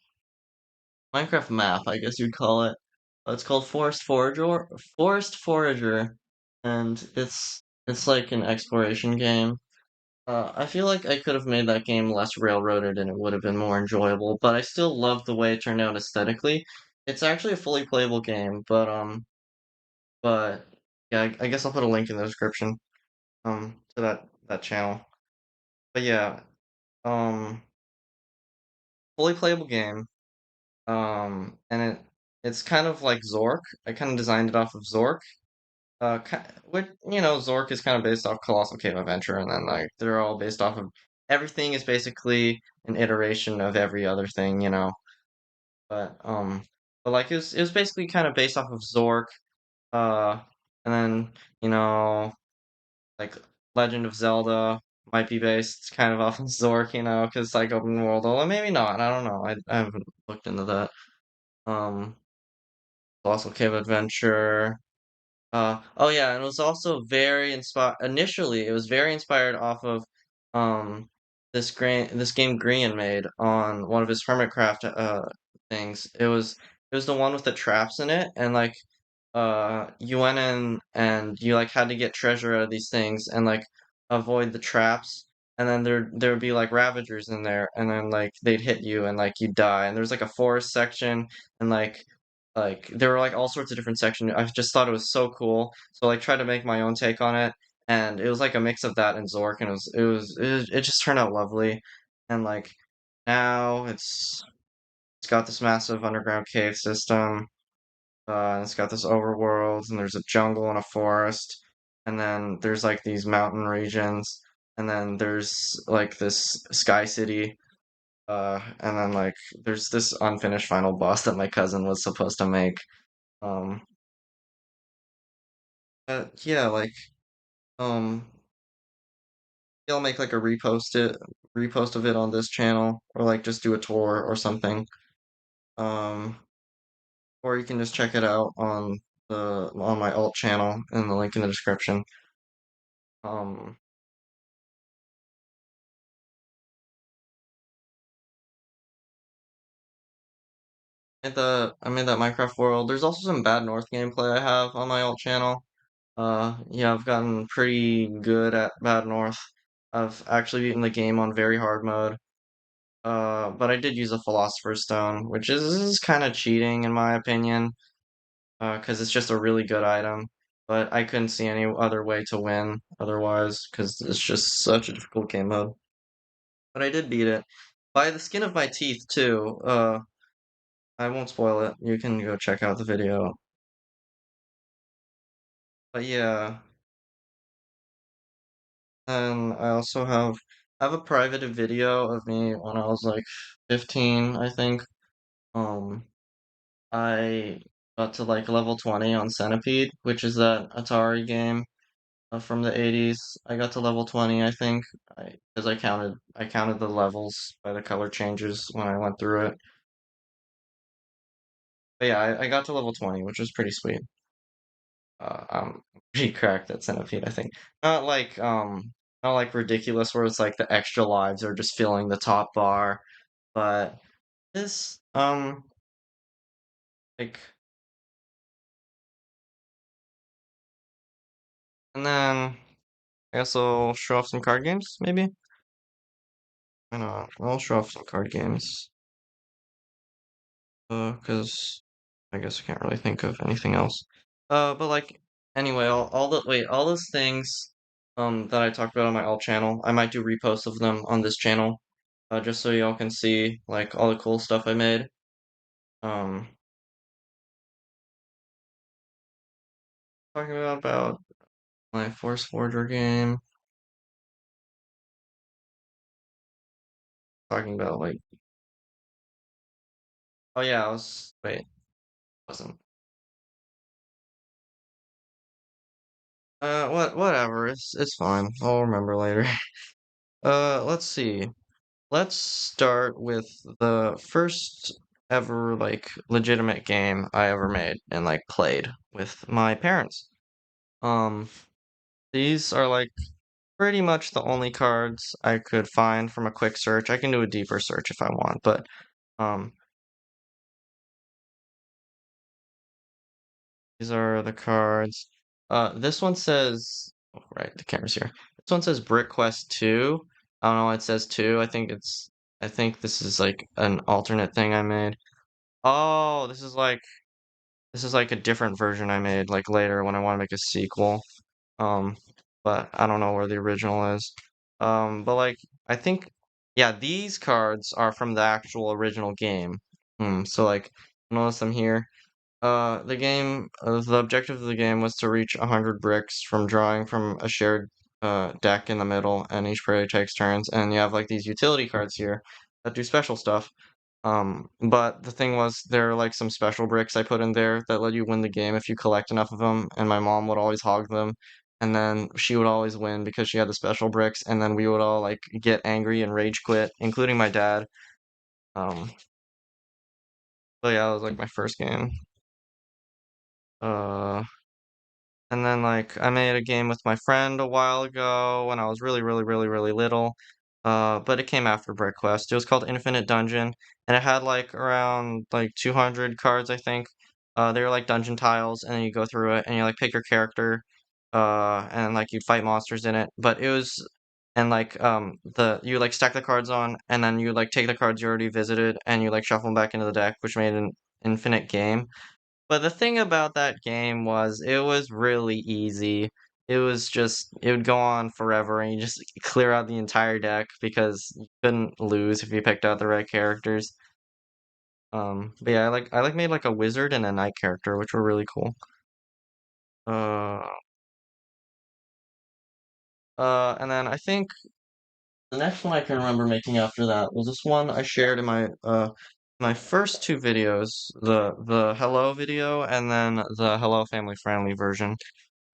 Speaker 1: Minecraft map, I guess you'd call it. It's called Forest Forager, and it's like an exploration game. I feel like I could have made that game less railroaded and it would have been more enjoyable, but I still love the way it turned out aesthetically. It's actually a fully playable game, but yeah, I guess I'll put a link in the description to that channel. But yeah, um fully playable game. And it's kind of like Zork. I kind of designed it off of Zork. Which, Zork is kind of based off Colossal Cave Adventure, and then like they're all based off of everything is basically an iteration of every other thing. But like it was basically kind of based off of Zork. Uh, and then you know like Legend of Zelda might be based kind of off of Zork, because like open world, although maybe not. I don't know. I haven't looked into that. Um, Colossal Cave Adventure. Oh yeah, and it was also very inspired. Initially, it was very inspired off of um this game Grian made on one of his Hermitcraft things. It was the one with the traps in it, and like you went in and you like had to get treasure out of these things and like avoid the traps, and then there would be like ravagers in there, and then like they'd hit you and like you'd die. And there's like a forest section, and like there were like all sorts of different sections. I just thought it was so cool. So like tried to make my own take on it, and it was like a mix of that and Zork, and it just turned out lovely. And like now it's got this massive underground cave system. It's got this overworld, and there's a jungle and a forest, and then there's like these mountain regions, and then there's like this sky city, and then like there's this unfinished final boss that my cousin was supposed to make. Um, yeah, like um, he'll make like a repost of it on this channel, or like just do a tour or something. Um, or you can just check it out on my alt channel in the link in the description. Um. I made that Minecraft world. There's also some Bad North gameplay I have on my alt channel. Yeah, I've gotten pretty good at Bad North. I've actually beaten the game on very hard mode. But I did use a Philosopher's Stone, which is kind of cheating in my opinion, because it's just a really good item. But I couldn't see any other way to win otherwise, because it's just such a difficult game mode. But I did beat it by the skin of my teeth too. I won't spoil it. You can go check out the video. But yeah, and I also have a private video of me when I was like 15, I think. Um, I got to like level 20 on Centipede, which is that Atari game from the 80s. I got to level 20, I think, because I counted the levels by the color changes when I went through it. But yeah, I got to level 20, which was pretty sweet. I'm pretty cracked at Centipede, I think. Not like not like ridiculous where it's like the extra lives are just filling the top bar, but this like and then I guess I'll show off some card games, maybe? I know, I'll show off some card games. Because I guess I can't really think of anything else. But like anyway, all those things that I talked about on my alt channel, I might do reposts of them on this channel, just so y'all can see like all the cool stuff I made. Um, talking about my Force Forger game, talking about like oh yeah, I was wait, wasn't. Whatever, it's fine. I'll remember later. Let's see. Let's start with the first. ever like legitimate game I ever made and like played with my parents. Um, these are like pretty much the only cards I could find from a quick search. I can do a deeper search if I want, but um, these are the cards. This one says, oh, right, the camera's here. This one says Brick Quest 2. I don't know why it says 2. I think this is like an alternate thing I made. Oh, this is like a different version I made like later when I want to make a sequel. Um, but I don't know where the original is. But like I think yeah, these cards are from the actual original game. So like notice them here. The objective of the game was to reach 100 bricks from drawing from a shared deck in the middle, and each player takes turns. And you have like these utility cards here that do special stuff. But the thing was, there are like some special bricks I put in there that let you win the game if you collect enough of them, and my mom would always hog them, and then she would always win because she had the special bricks, and then we would all like get angry and rage quit, including my dad. Um, but yeah, it was like my first game. Uh, And then like I made a game with my friend a while ago when I was really little. But it came after Brick Quest. It was called Infinite Dungeon, and it had like around like 200 cards, I think. They were like dungeon tiles, and then you go through it and you like pick your character, and like you fight monsters in it. But it was and like the you like stack the cards on, and then you like take the cards you already visited, and you like shuffle them back into the deck, which made an infinite game. But the thing about that game was it was really easy. It would go on forever and you just clear out the entire deck because you couldn't lose if you picked out the right characters. But yeah, I like made like a wizard and a knight character, which were really cool. Uh, and then I think the next one I can remember making after that was this one I shared in my first two videos, the hello video and then the hello family friendly version.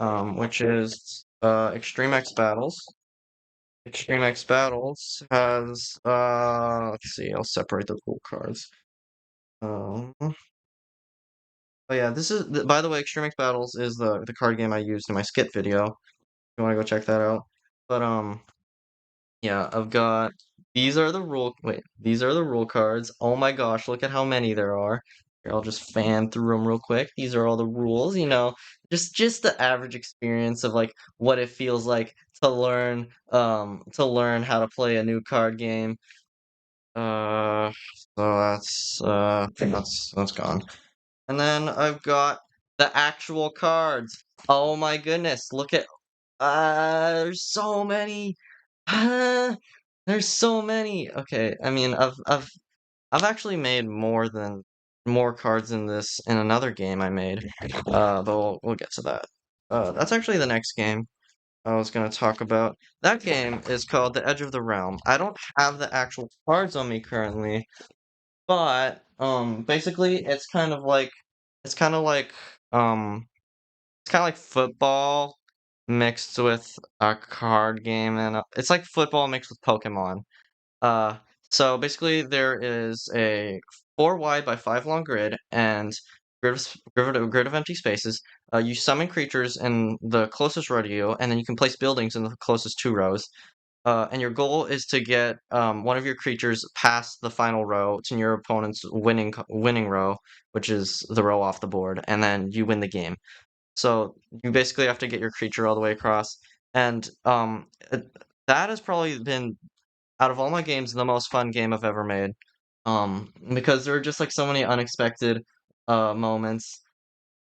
Speaker 1: Which is Extreme X Battles. Extreme X Battles has let's see, I'll separate the rule cards. Oh yeah, by the way, Extreme X Battles is the card game I used in my skit video. If you want to go check that out. But yeah, I've got these are the rule cards. Oh my gosh, look at how many there are. Here, I'll just fan through them real quick. These are all the rules, just the average experience of like what it feels like to learn how to play a new card game. So that's gone. And then I've got the actual cards. Oh my goodness, look at there's so many. Ah, there's so many. Okay, I mean, I've actually made more cards in this in another game I made. But we'll get to that. That's actually the next game I was gonna talk about. That game is called The Edge of the Realm. I don't have the actual cards on me currently, but basically it's kind of like um it's kind of like football mixed with a card game, and it's like football mixed with Pokemon. Uh, so basically, there is a 4 wide by 5 long grid and grid of empty spaces. You summon creatures in the closest row to you, and then you can place buildings in the closest 2 rows. And your goal is to get one of your creatures past the final row to your opponent's winning row, which is the row off the board, and then you win the game. So you basically have to get your creature all the way across, and that has probably been out of all my games the most fun game I've ever made. Because there are just like so many unexpected moments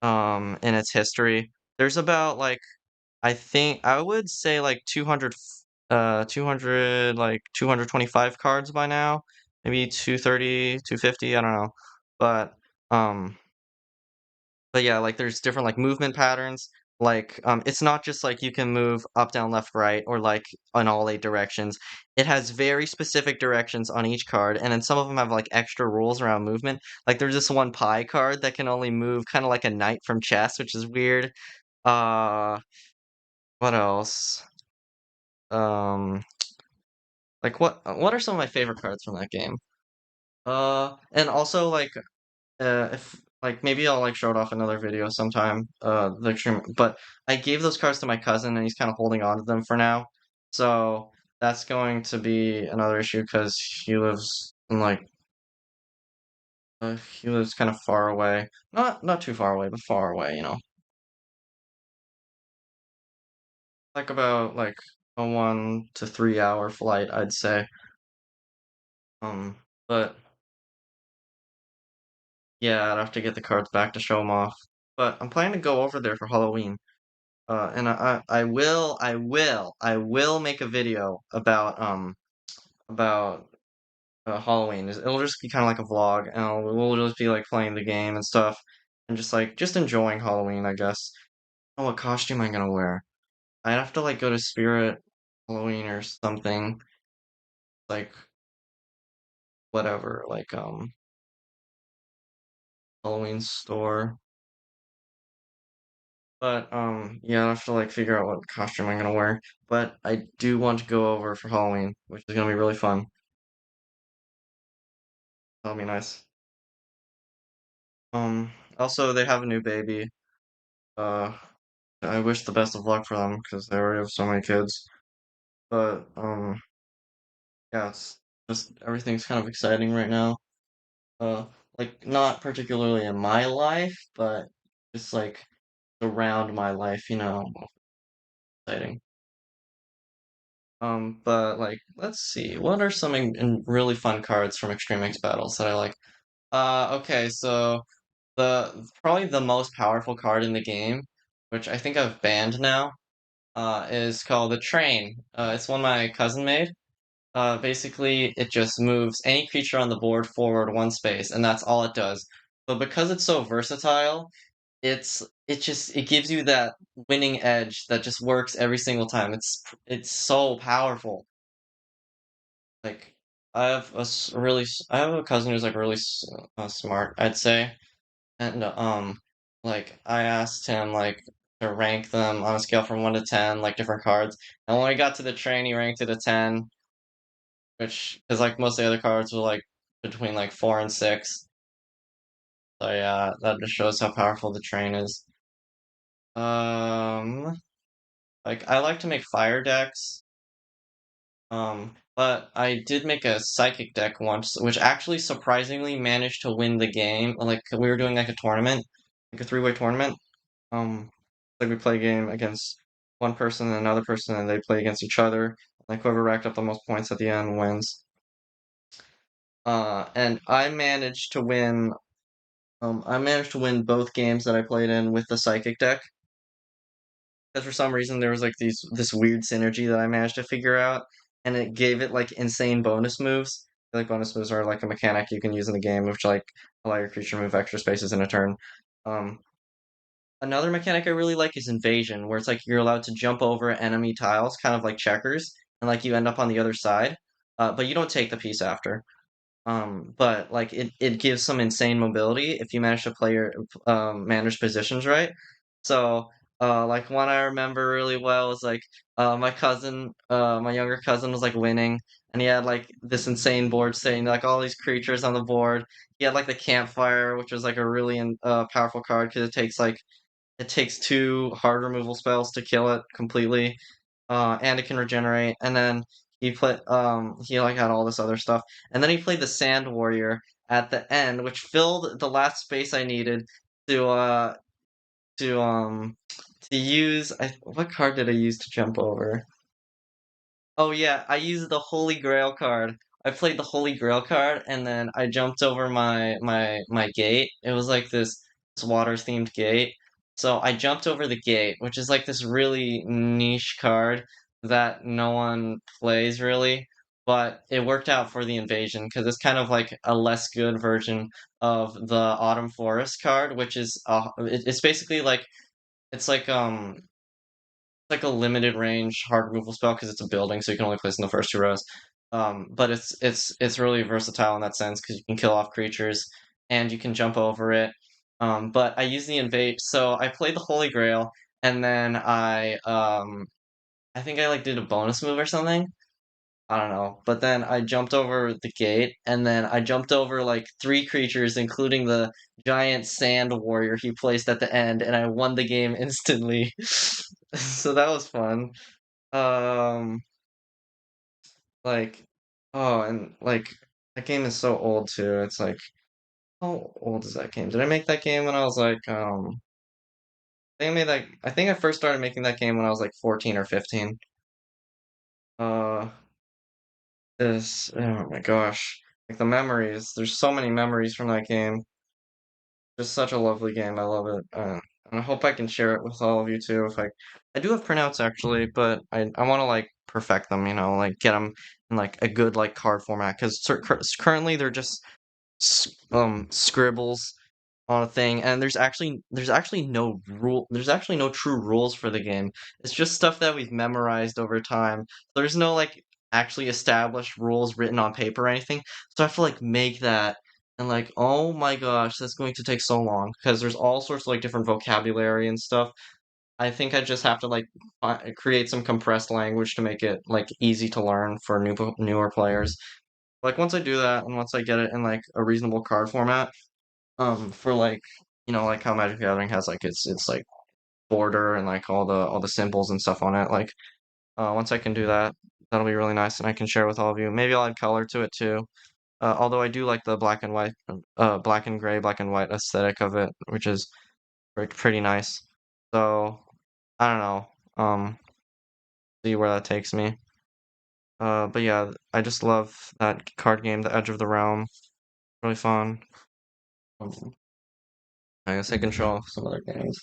Speaker 1: in its history. There's about like I think I would say like 200 like 225 cards by now, maybe 230, 250, I don't know. But um but yeah, like there's different like movement patterns. Like it's not just like you can move up, down, left, right, or like on all 8 directions. It has very specific directions on each card, and then some of them have like extra rules around movement. Like there's this one pie card that can only move kind of like a knight from chess, which is weird. Uh, what else? Um, like what are some of my favorite cards from that game? And also like if like maybe I'll like show it off another video sometime. The extreme, but I gave those cards to my cousin and he's kind of holding on to them for now. So that's going to be another issue because he lives in like he lives kind of far away. Not too far away, but far away, you know. Like about like a 1 to 3 hour flight, I'd say. But yeah, I'd have to get the cards back to show them off. But I'm planning to go over there for Halloween. And I will make a video about Halloween. It'll just be kind of like a vlog, and we'll just be like playing the game and stuff, and just like just enjoying Halloween, I guess. Oh, what costume am I gonna wear? I have to like go to Spirit Halloween or something, like whatever, like Halloween store. But yeah, I have to like figure out what costume I'm gonna wear. But I do want to go over for Halloween, which is gonna be really fun. That'll be nice. Also they have a new baby. Uh, I wish the best of luck for them because they already have so many kids. But yeah, it's just everything's kind of exciting right now. Uh, like not particularly in my life, but just like around my life, you know, exciting. But like, let's see, what are some really fun cards from Extreme X Battles that I like? Okay, so probably the most powerful card in the game, which I think I've banned now, is called the Train. It's one my cousin made. Basically, it just moves any creature on the board forward 1 space, and that's all it does. But because it's so versatile, it gives you that winning edge that just works every single time. It's so powerful. Like I have a cousin who's like really smart, I'd say, and like I asked him like to rank them on a scale from 1 to 10, like different cards, and when we got to the train, he ranked it a 10, which is like most of the other cards were like between like 4 and 6. So yeah, that just shows how powerful the train is. Um, like I like to make fire decks. But I did make a psychic deck once, which actually surprisingly managed to win the game. Like we were doing like a tournament, like a three-way tournament. Like we play a game against one person and another person, and they play against each other. Like whoever racked up the most points at the end wins. And I managed to win both games that I played in with the psychic deck. Because for some reason there was like this weird synergy that I managed to figure out, and it gave it like insane bonus moves. Like bonus moves are like a mechanic you can use in the game, which like allow your creature to move extra spaces in a turn. Um, Another mechanic I really like is invasion, where it's like you're allowed to jump over enemy tiles, kind of like checkers, and like you end up on the other side, but you don't take the piece after. But like it gives some insane mobility if you manage to play your manage positions right. So like one I remember really well was like my younger cousin was like winning, and he had like this insane board saying like all these creatures on the board. He had like the campfire, which was like a really powerful card because it takes 2 hard removal spells to kill it completely, and it can regenerate. And then he like had all this other stuff, and then he played the Sand Warrior at the end, which filled the last space I needed to to um to use. What card did I use to jump over? Oh yeah, I used the Holy Grail card. I played the Holy Grail card, and then I jumped over my gate. It was like this water themed gate. So I jumped over the gate, which is like this really niche card that no one plays really, but it worked out for the invasion because it's kind of like a less good version of the Autumn Forest card, which is it's basically like it's like a limited range hard removal spell because it's a building, so you can only place in the first 2 rows. But it's really versatile in that sense because you can kill off creatures and you can jump over it. But I use the invade, so I played the Holy Grail, and then I think I like did a bonus move or something, I don't know. But then I jumped over the gate, and then I jumped over like three creatures, including the giant sand warrior he placed at the end, and I won the game instantly. So that was fun. Um, like, oh, and like that game is so old too. It's like, how old is that game? Did I make that game when I was like, I think I made that. I think I first started making that game when I was like 14 or 15. Uh, oh my gosh, like the memories. There's so many memories from that game. Just such a lovely game. I love it. And I hope I can share it with all of you too. If I do have printouts actually, but I want to like perfect them. Like get them in like a good like card format because currently they're just scribbles on a thing, and there's actually no true rules for the game. It's just stuff that we've memorized over time. There's no like actually established rules written on paper or anything. So I have to like make that, and like, oh my gosh, that's going to take so long because there's all sorts of like different vocabulary and stuff. I think I just have to like create some compressed language to make it like easy to learn for newer players. Like once I do that, and once I get it in like a reasonable card format, for like like how Magic the Gathering has like it's like border and like all the symbols and stuff on it. Like once I can do that, that'll be really nice, and I can share with all of you. Maybe I'll add color to it too. Although I do like the black and white, black and gray, black and white aesthetic of it, which is pretty nice. So I don't know. See where that takes me. But yeah, I just love that card game, The Edge of the Realm. Really fun. Um, I guess I can show off some other games.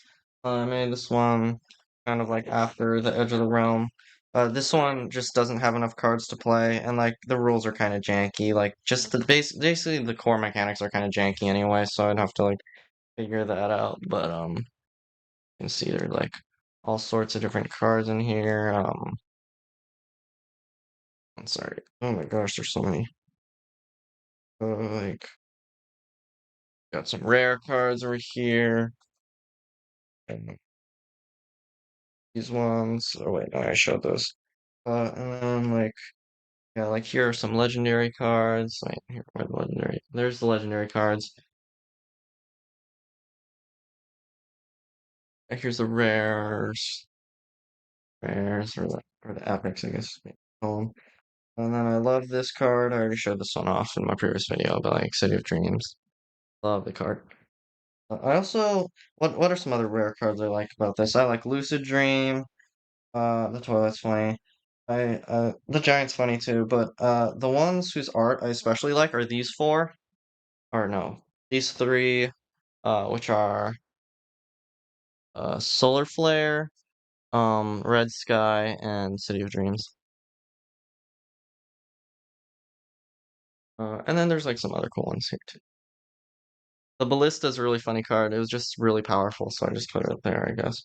Speaker 1: I made this one kind of like after the Edge of the Realm. This one just doesn't have enough cards to play, and like the rules are kind of janky. Like just basically the core mechanics are kind of janky anyway, so I'd have to like figure that out. But you can see there's like all sorts of different cards in here. I'm sorry. Oh my gosh, there's so many. Like got some rare cards over here. And these ones. Oh wait, no, I showed those. And then like yeah, like here are some legendary cards. Wait, here where the legendary. There's the legendary cards. Here's the rares. Rares or the epics, I guess. And then I love this card. I already showed this one off in my previous video, but like City of Dreams. Love the card. I also what are some other rare cards I like about this? I like Lucid Dream. The Toilet's funny. The Giant's funny too, but the ones whose art I especially like are these four, or no, these three, which are Solar Flare, Red Sky, and City of Dreams. And then there's like some other cool ones here too. The Ballista's a really funny card. It was just really powerful, so I just put it there, I guess.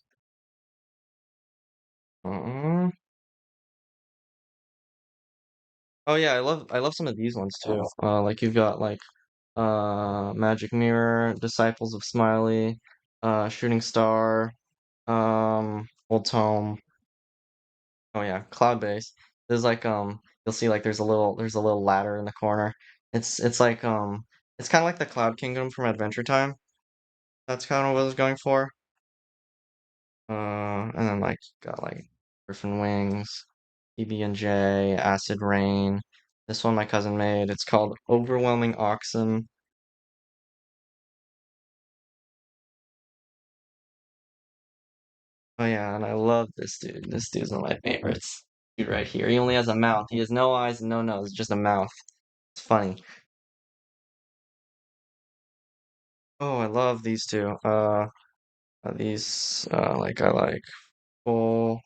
Speaker 1: Uh, oh yeah, I love some of these ones too. Like you've got like Magic Mirror, Disciples of Smiley, Shooting Star, Old Tome. Oh yeah, Cloud Base. There's like you'll see like there's a little ladder in the corner. It's like it's kind of like the Cloud Kingdom from Adventure Time. That's kind of what I was going for. And then like got like Griffin Wings, PB&J, Acid Rain. This one my cousin made. It's called Overwhelming Oxen. Oh yeah, and I love this dude. This dude's one of my favorites. Dude right here. He only has a mouth. He has no eyes and no nose, just a mouth. It's funny. Oh, I love these two. These like I like full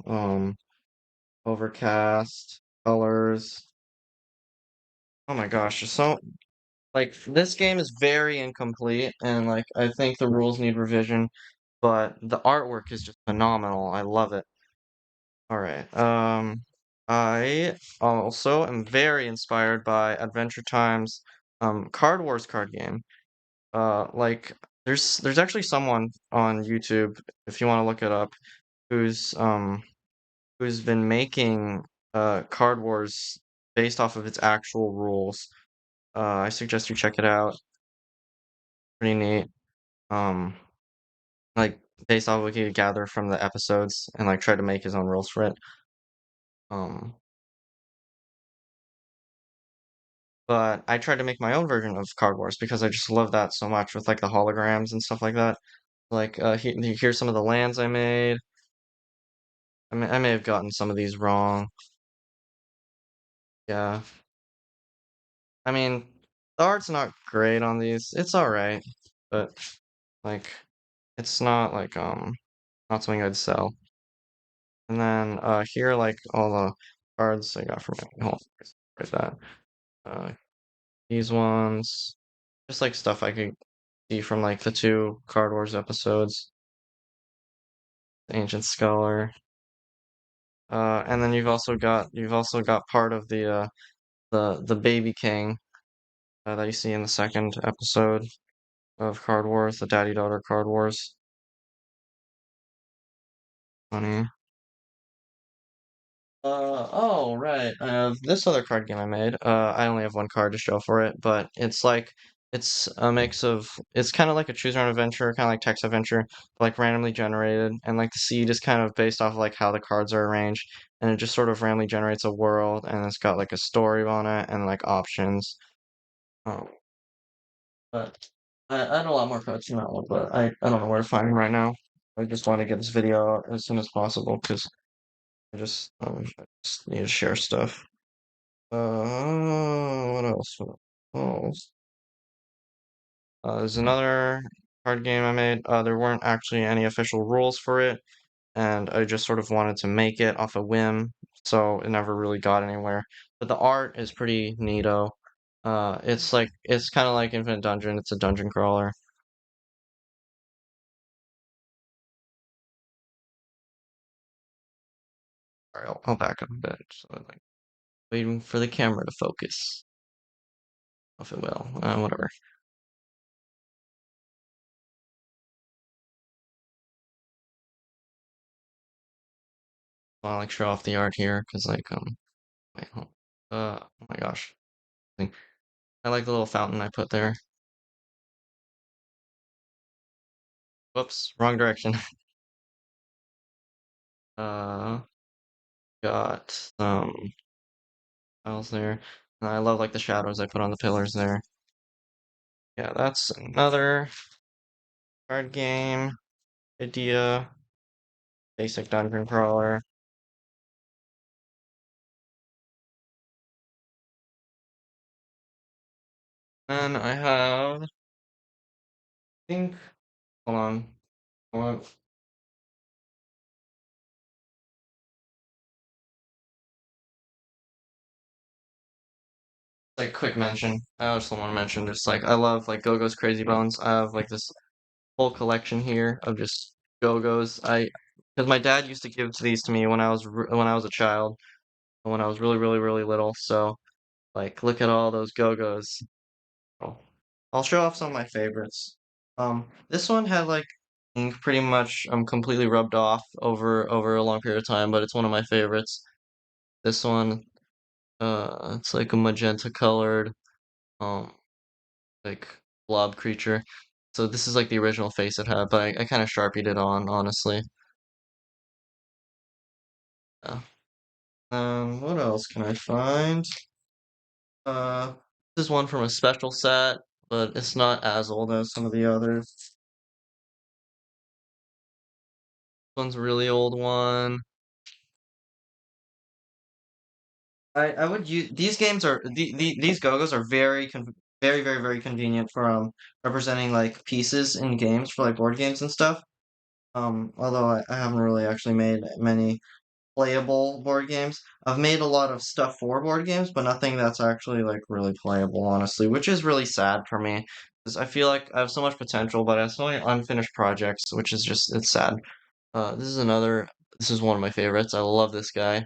Speaker 1: overcast colors. Oh my gosh, there's so like this game is very incomplete, and like I think the rules need revision, but the artwork is just phenomenal. I love it. All right. I also am very inspired by Adventure Time's Card Wars card game. Like there's actually someone on YouTube, if you want to look it up, who's been making Card Wars based off of its actual rules. I suggest you check it out. Pretty neat. Um, like based off what he could gather from the episodes and like try to make his own rules for it. Um, but I tried to make my own version of Card Wars because I just love that so much with like the holograms and stuff like that. Like, here's some of the lands I made. I may have gotten some of these wrong. Yeah. I mean, the art's not great on these. It's alright, but like, it's not like not something I'd sell. And then here, like all the cards I got from it. Hold on, where's that? Uh, these ones, just like stuff I could see from like the two Card Wars episodes. The Ancient Scholar. And then you've also got part of the Baby King that you see in the second episode of Card Wars, the Daddy Daughter Card Wars. Funny. Oh, right. This other card game I made. I only have one card to show for it, but it's a mix of, it's kind of like a choose your own adventure, kind of like text adventure, but like randomly generated, and like the seed is kind of based off of like how the cards are arranged, and it just sort of randomly generates a world, and it's got like a story on it and like options. Um, but I had a lot more cards in that one, but I don't know where to find them right now. I just want to get this video out as soon as possible because I just need to share stuff. What else? What else? There's another card game I made. There weren't actually any official rules for it, and I just sort of wanted to make it off a whim, so it never really got anywhere. But the art is pretty neato. It's kind of like Infinite Dungeon. It's a dungeon crawler. Alright, I'll back up a bit. So I'm like waiting for the camera to focus, if it will. Whatever. I'll like show off the art here, cause like wait, oh my gosh. I like the little fountain I put there. Whoops, wrong direction. Uh, got some tiles there. And I love like the shadows I put on the pillars there. Yeah, that's another card game idea. Basic dungeon crawler. And I have, I think, hold on, hold on. Like quick mention. I just want to mention just like I love like Go-Go's Crazy Bones. I have like this whole collection here of just Go-Go's. Because my dad used to give these to me when when I was a child, when I was really, really, really little. So like, look at all those Go-Go's. Oh, I'll show off some of my favorites. This one had like ink pretty much completely rubbed off over a long period of time, but it's one of my favorites. This one, it's like a magenta colored, um, like blob creature. So this is like the original face it had, but I kind of sharpied it on, honestly. Yeah. What else can I find? This is one from a special set, but it's not as old as some of the others. This one's a really old one. I would use these games are these Go-Go's are very very very convenient for representing like pieces in games for like board games and stuff. Although I haven't really actually made many playable board games. I've made a lot of stuff for board games, but nothing that's actually like really playable, honestly, which is really sad for me because I feel like I have so much potential, but I have so many unfinished projects, which is just it's sad. This is one of my favorites. I love this guy.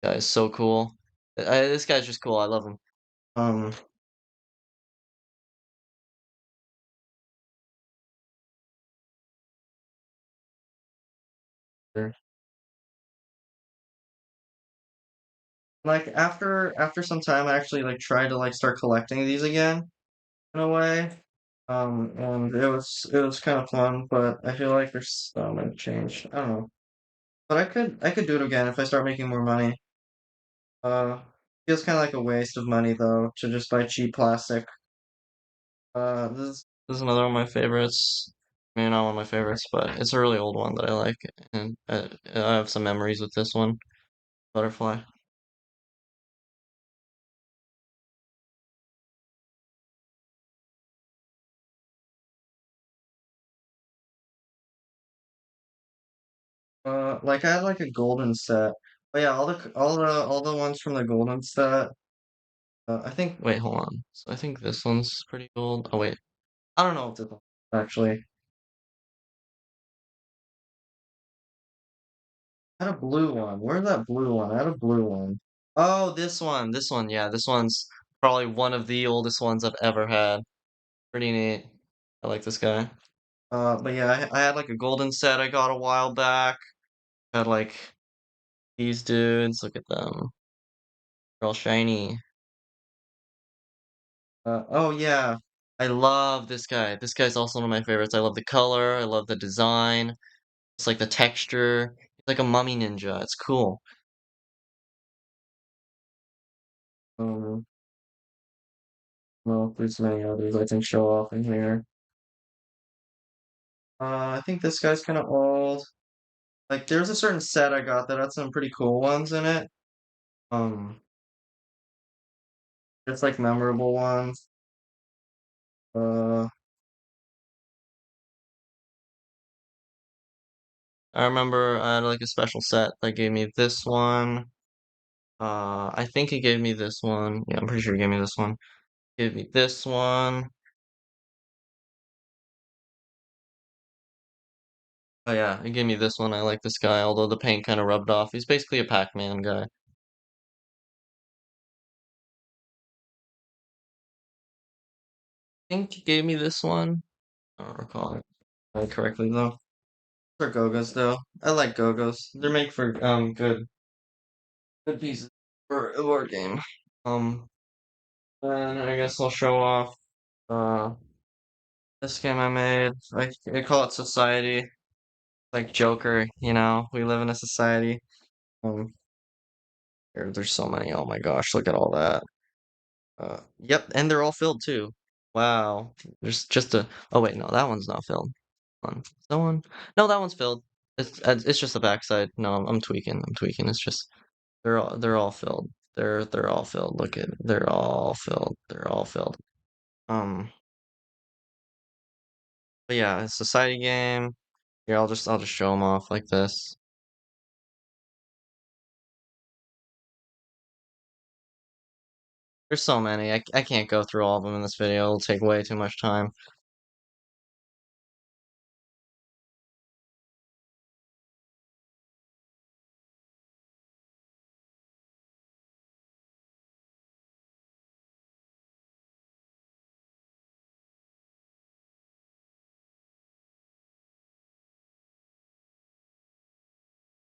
Speaker 1: Guy is so cool. This guy's just cool. I love him. Um, there- Like after some time, I actually like tried to like start collecting these again in a way. And it was kind of fun, but I feel like there's so much change. I don't know, but I could do it again if I start making more money. Feels kind of like a waste of money though to just buy cheap plastic. This is another one of my favorites. Maybe not one of my favorites, but it's a really old one that I like, and I have some memories with this one. Butterfly. Like I had like a golden set. But yeah, all the ones from the golden set. I think. Wait, hold on. So I think this one's pretty old. Oh wait, I don't know if this one actually. I had a blue one. Where's that blue one? I had a blue one. Oh, this one. This one. Yeah, this one's probably one of the oldest ones I've ever had. Pretty neat. I like this guy. But yeah, I had like a golden set I got a while back. Had like these dudes. Look at them. They're all shiny. Oh yeah, I love this guy. This guy's also one of my favorites. I love the color. I love the design. It's like the texture. It's like a mummy ninja. It's cool. Um, well, there's many others I can show off in here. I think this guy's kind of old. Like, there's a certain set I got that had some pretty cool ones in it. Um, it's like memorable ones. Uh, I remember I had like a special set that gave me this one. I think he gave me this one. Yeah, I'm pretty sure he gave me this one. Gave me this one. Oh yeah, he gave me this one. I like this guy, although the paint kind of rubbed off. He's basically a Pac-Man guy. I think he gave me this one. I don't recall it correctly though. For Go-Go's though. I like Go-Go's. They're made for good pieces for a board game. Um and I guess I'll show off uh this game I made. I call it Society. Like Joker, we live in a society. Um there's so many. Oh my gosh, look at all that. Yep, and they're all filled too. Wow. There's just a. Oh wait, no, that one's not filled. Hold on. Is that one? No, that one's filled. It's just the backside. No, I'm tweaking. I'm tweaking. It's just they're all filled. They're all filled. Look at they're all filled. They're all filled. Um, but yeah, it's a society game. Here, I'll just show them off like this. There's so many. I can't go through all of them in this video. It'll take way too much time.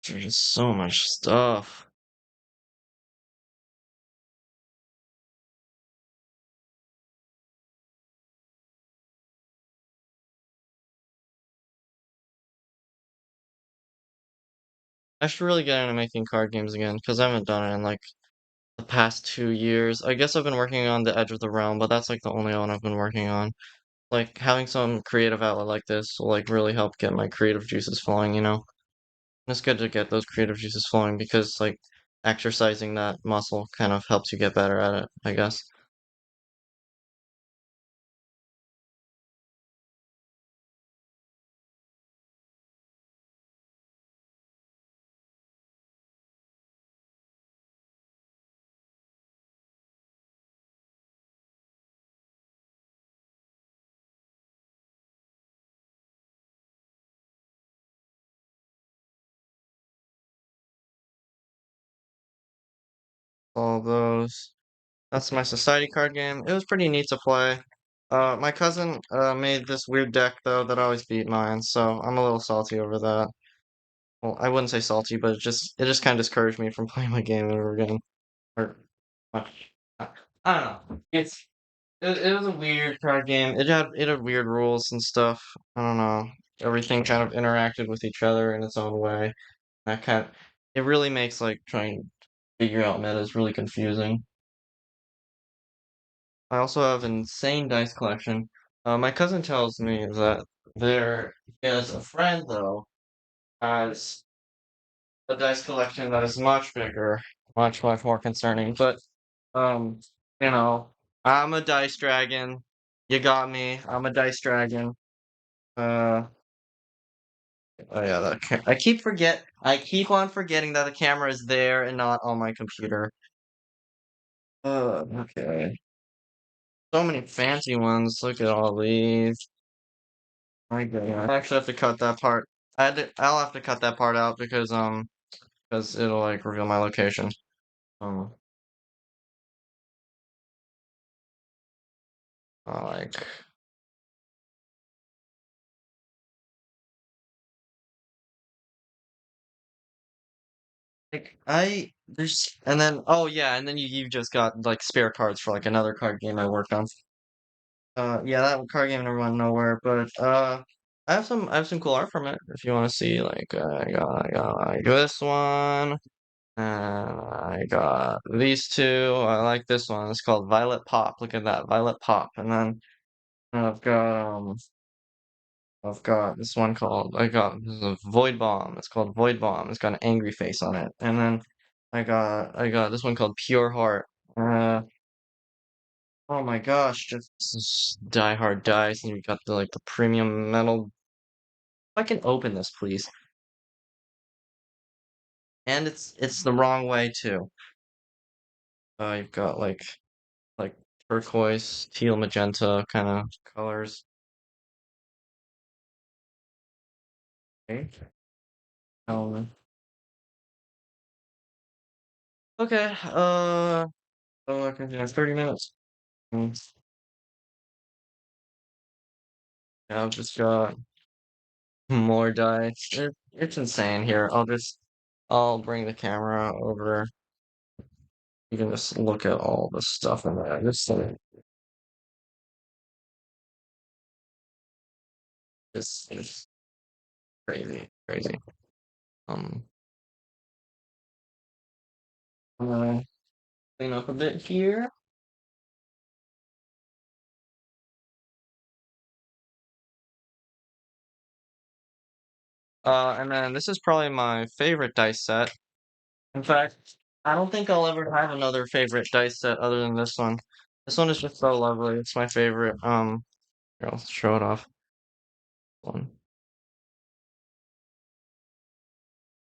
Speaker 1: There's just so much stuff. I should really get into making card games again because I haven't done it in like the past 2 years. I guess I've been working on the Edge of the Realm, but that's like the only one I've been working on. Like having some creative outlet like this will like really help get my creative juices flowing. And it's good to get those creative juices flowing because like exercising that muscle kind of helps you get better at it, I guess. All those. That's my society card game. It was pretty neat to play. My cousin made this weird deck though that always beat mine, so I'm a little salty over that. Well, I wouldn't say salty, but it just kind of discouraged me from playing my game ever again. or uh, I don't know. It was a weird card game. It had weird rules and stuff. I don't know. Everything kind of interacted with each other in its own way. That kind it really makes like trying to figure out metas really confusing. I also have an insane dice collection. My cousin tells me that there is a friend though has a dice collection that is much bigger, much more concerning. But um, you know, I'm a dice dragon. You got me. I'm a dice dragon. Uh, oh yeah, I keep on forgetting that the camera is there and not on my computer. Okay. So many fancy ones. Look at all these. My God. I actually have to cut that part. I'll have to cut that part out because it'll like reveal my location. Um, like there's and then oh yeah, and then you just got like spare cards for like another card game I worked on. Yeah, that card game never went nowhere, but I have some cool art from it if you want to see. Like I got like this one, and I got these two. I like this one. It's called Violet Pop. Look at that, Violet Pop. And then I've got this one called I got this is a Void Bomb. It's called Void Bomb. It's got an angry face on it. And then I got this one called Pure Heart. Uh oh my gosh, just Die Hard Dice, and we got the like the premium metal. If I can open this, please. And it's the wrong way too. You've got like turquoise, teal, magenta kind of colors. Okay. Um, okay. Oh, okay, 30 minutes. Mm, yeah, I've just got more dice. It's insane here. I'll bring the camera over. You can just look at all the stuff in there. This is crazy, crazy. Um, I'm gonna clean up a bit here. And then this is probably my favorite dice set. In fact, I don't think I'll ever have another favorite dice set other than this one. This one is just so lovely. It's my favorite. Here, I'll show it off. One.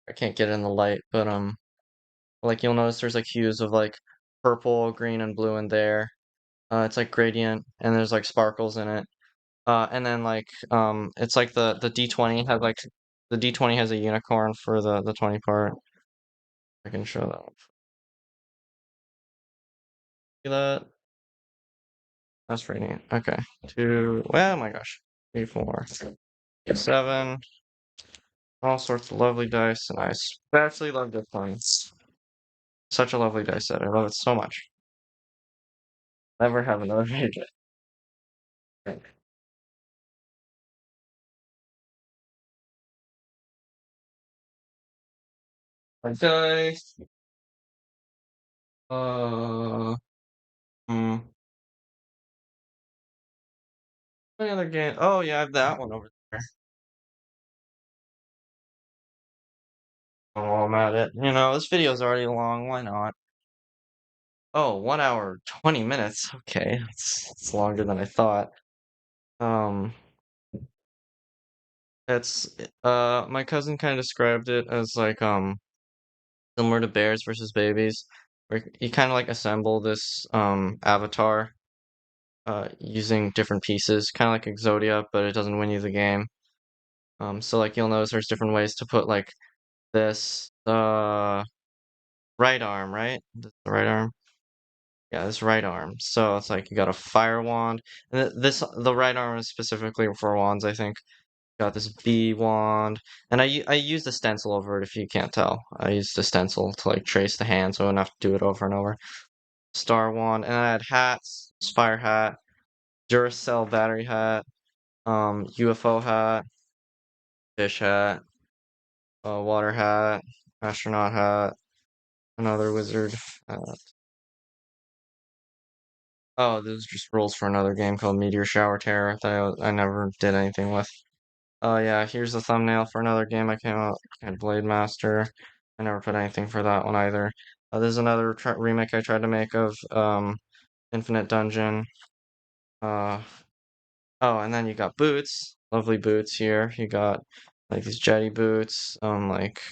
Speaker 1: I can't get it in the light, but like you'll notice there's like hues of like purple, green, and blue in there. It's like gradient, and there's like sparkles in it. And then like it's like the D20 has like the D20 has a unicorn for the 20 part. I can show that. See that? That's pretty neat. Okay. Two. Well, oh my gosh. Three, four, seven. All sorts of lovely dice, and I especially love this one. Such a lovely dice set. I love it so much. Never have another favorite. Like dice. Uh. Hmm. Any other game? Oh yeah, I have that one over there. Oh, I'm at it. This video's already long. Why not? Oh, 1 hour, 20 minutes. Okay, it's longer than I thought. Um, it's my cousin kind of described it as like similar to bears versus babies, where you kind of like assemble this avatar using different pieces, kind of like Exodia, but it doesn't win you the game. So like you'll notice there's different ways to put like this right arm, right? The right arm. Yeah, this right arm. So it's like you got a fire wand, and the right arm is specifically for wands, I think. Got this bee wand, and I used a stencil over it if you can't tell. I used a stencil to like trace the hand so I wouldn't have to do it over and over. Star wand, and I had hats, Spire hat, Duracell battery hat, UFO hat, fish hat, water hat, astronaut hat, another wizard hat. Oh, those are just rules for another game called Meteor Shower Terror that I never did anything with. Oh yeah, here's the thumbnail for another game I came out. I had Blade Master. I never put anything for that one either. There's another remake I tried to make of Infinite Dungeon. Uh, oh, and then you got boots. Lovely boots here. You got like these jetty boots, like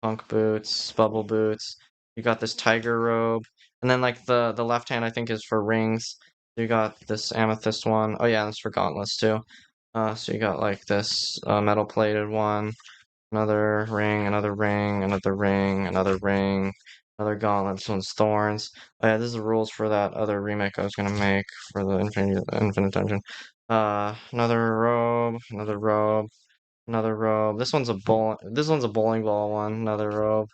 Speaker 1: punk boots, bubble boots. You got this tiger robe, and then like the left hand I think is for rings. You got this amethyst one. Oh yeah, that's for gauntlets too. So you got like this metal plated one, another ring, another ring, another ring, another ring, another gauntlet. This one's thorns. Oh yeah, this is the rules for that other remake I was gonna make for the Infinite Dungeon. Another robe, another robe, another robe. This one's a bowling ball one. Another robe.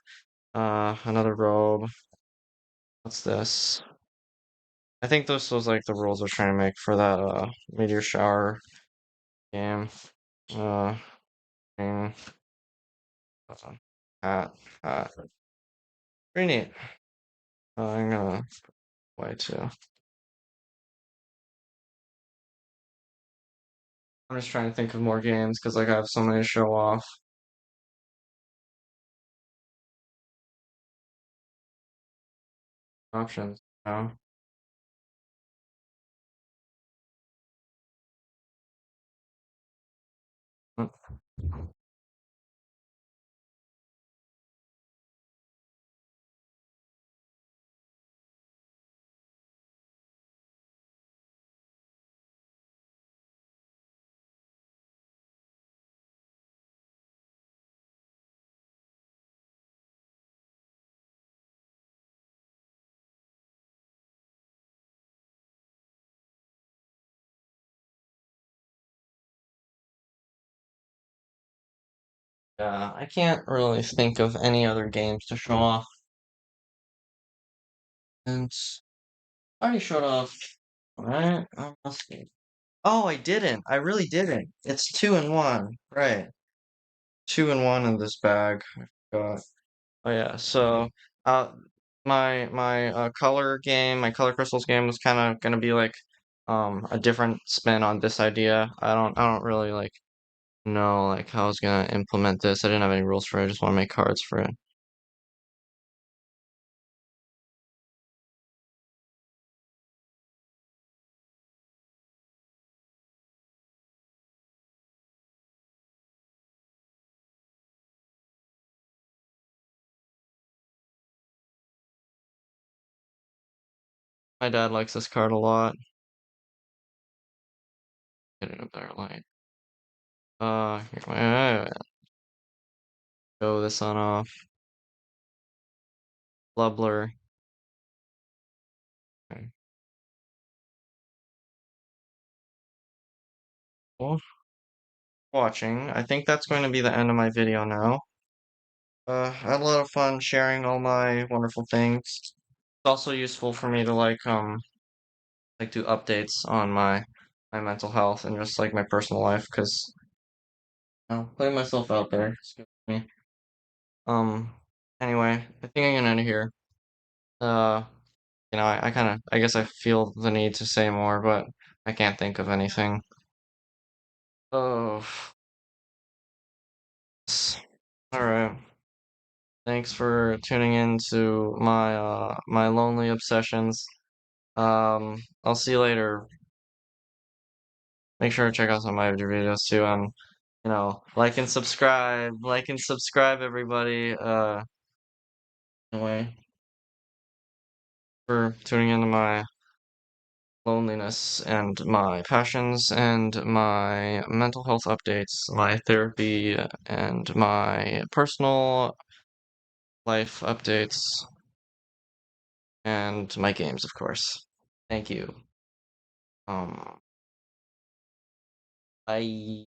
Speaker 1: Another robe. What's this? I think this was like the rules I was trying to make for that meteor shower game. Uh, ring, uh, hat, hat. Pretty neat. I'm gonna play too. I'm just trying to think of more games because like I have so many to show off. Options. You know? I can't really think of any other games to show off. And I already showed off. Right? Let's see. Oh, I didn't. I really didn't. It's two in one. Right. Two in one in this bag. I forgot. Oh yeah. So, uh, my color game, my color crystals game was kind of gonna be like, a different spin on this idea. I don't really like know like how I was gonna implement this. I didn't have any rules for it. I just want to make cards for it. My dad likes this card a lot. Get it a better light. Here, show this on off. Blubler. Okay. Well, watching. I think that's going to be the end of my video now. I had a lot of fun sharing all my wonderful things. It's also useful for me to like do updates on my mental health and just like my personal life because putting myself out there is good for me. Um anyway, I think I'm gonna end it here. Uh I kind of I guess I feel the need to say more, but I can't think of anything. Oh, all right. Thanks for tuning in to my lonely obsessions. I'll see you later. Make sure to check out some of my other videos too. Like and subscribe, everybody. Anyway, for tuning into my loneliness and my passions and my mental health updates, my therapy and my personal life updates, and my games, of course. Thank you. Um, bye.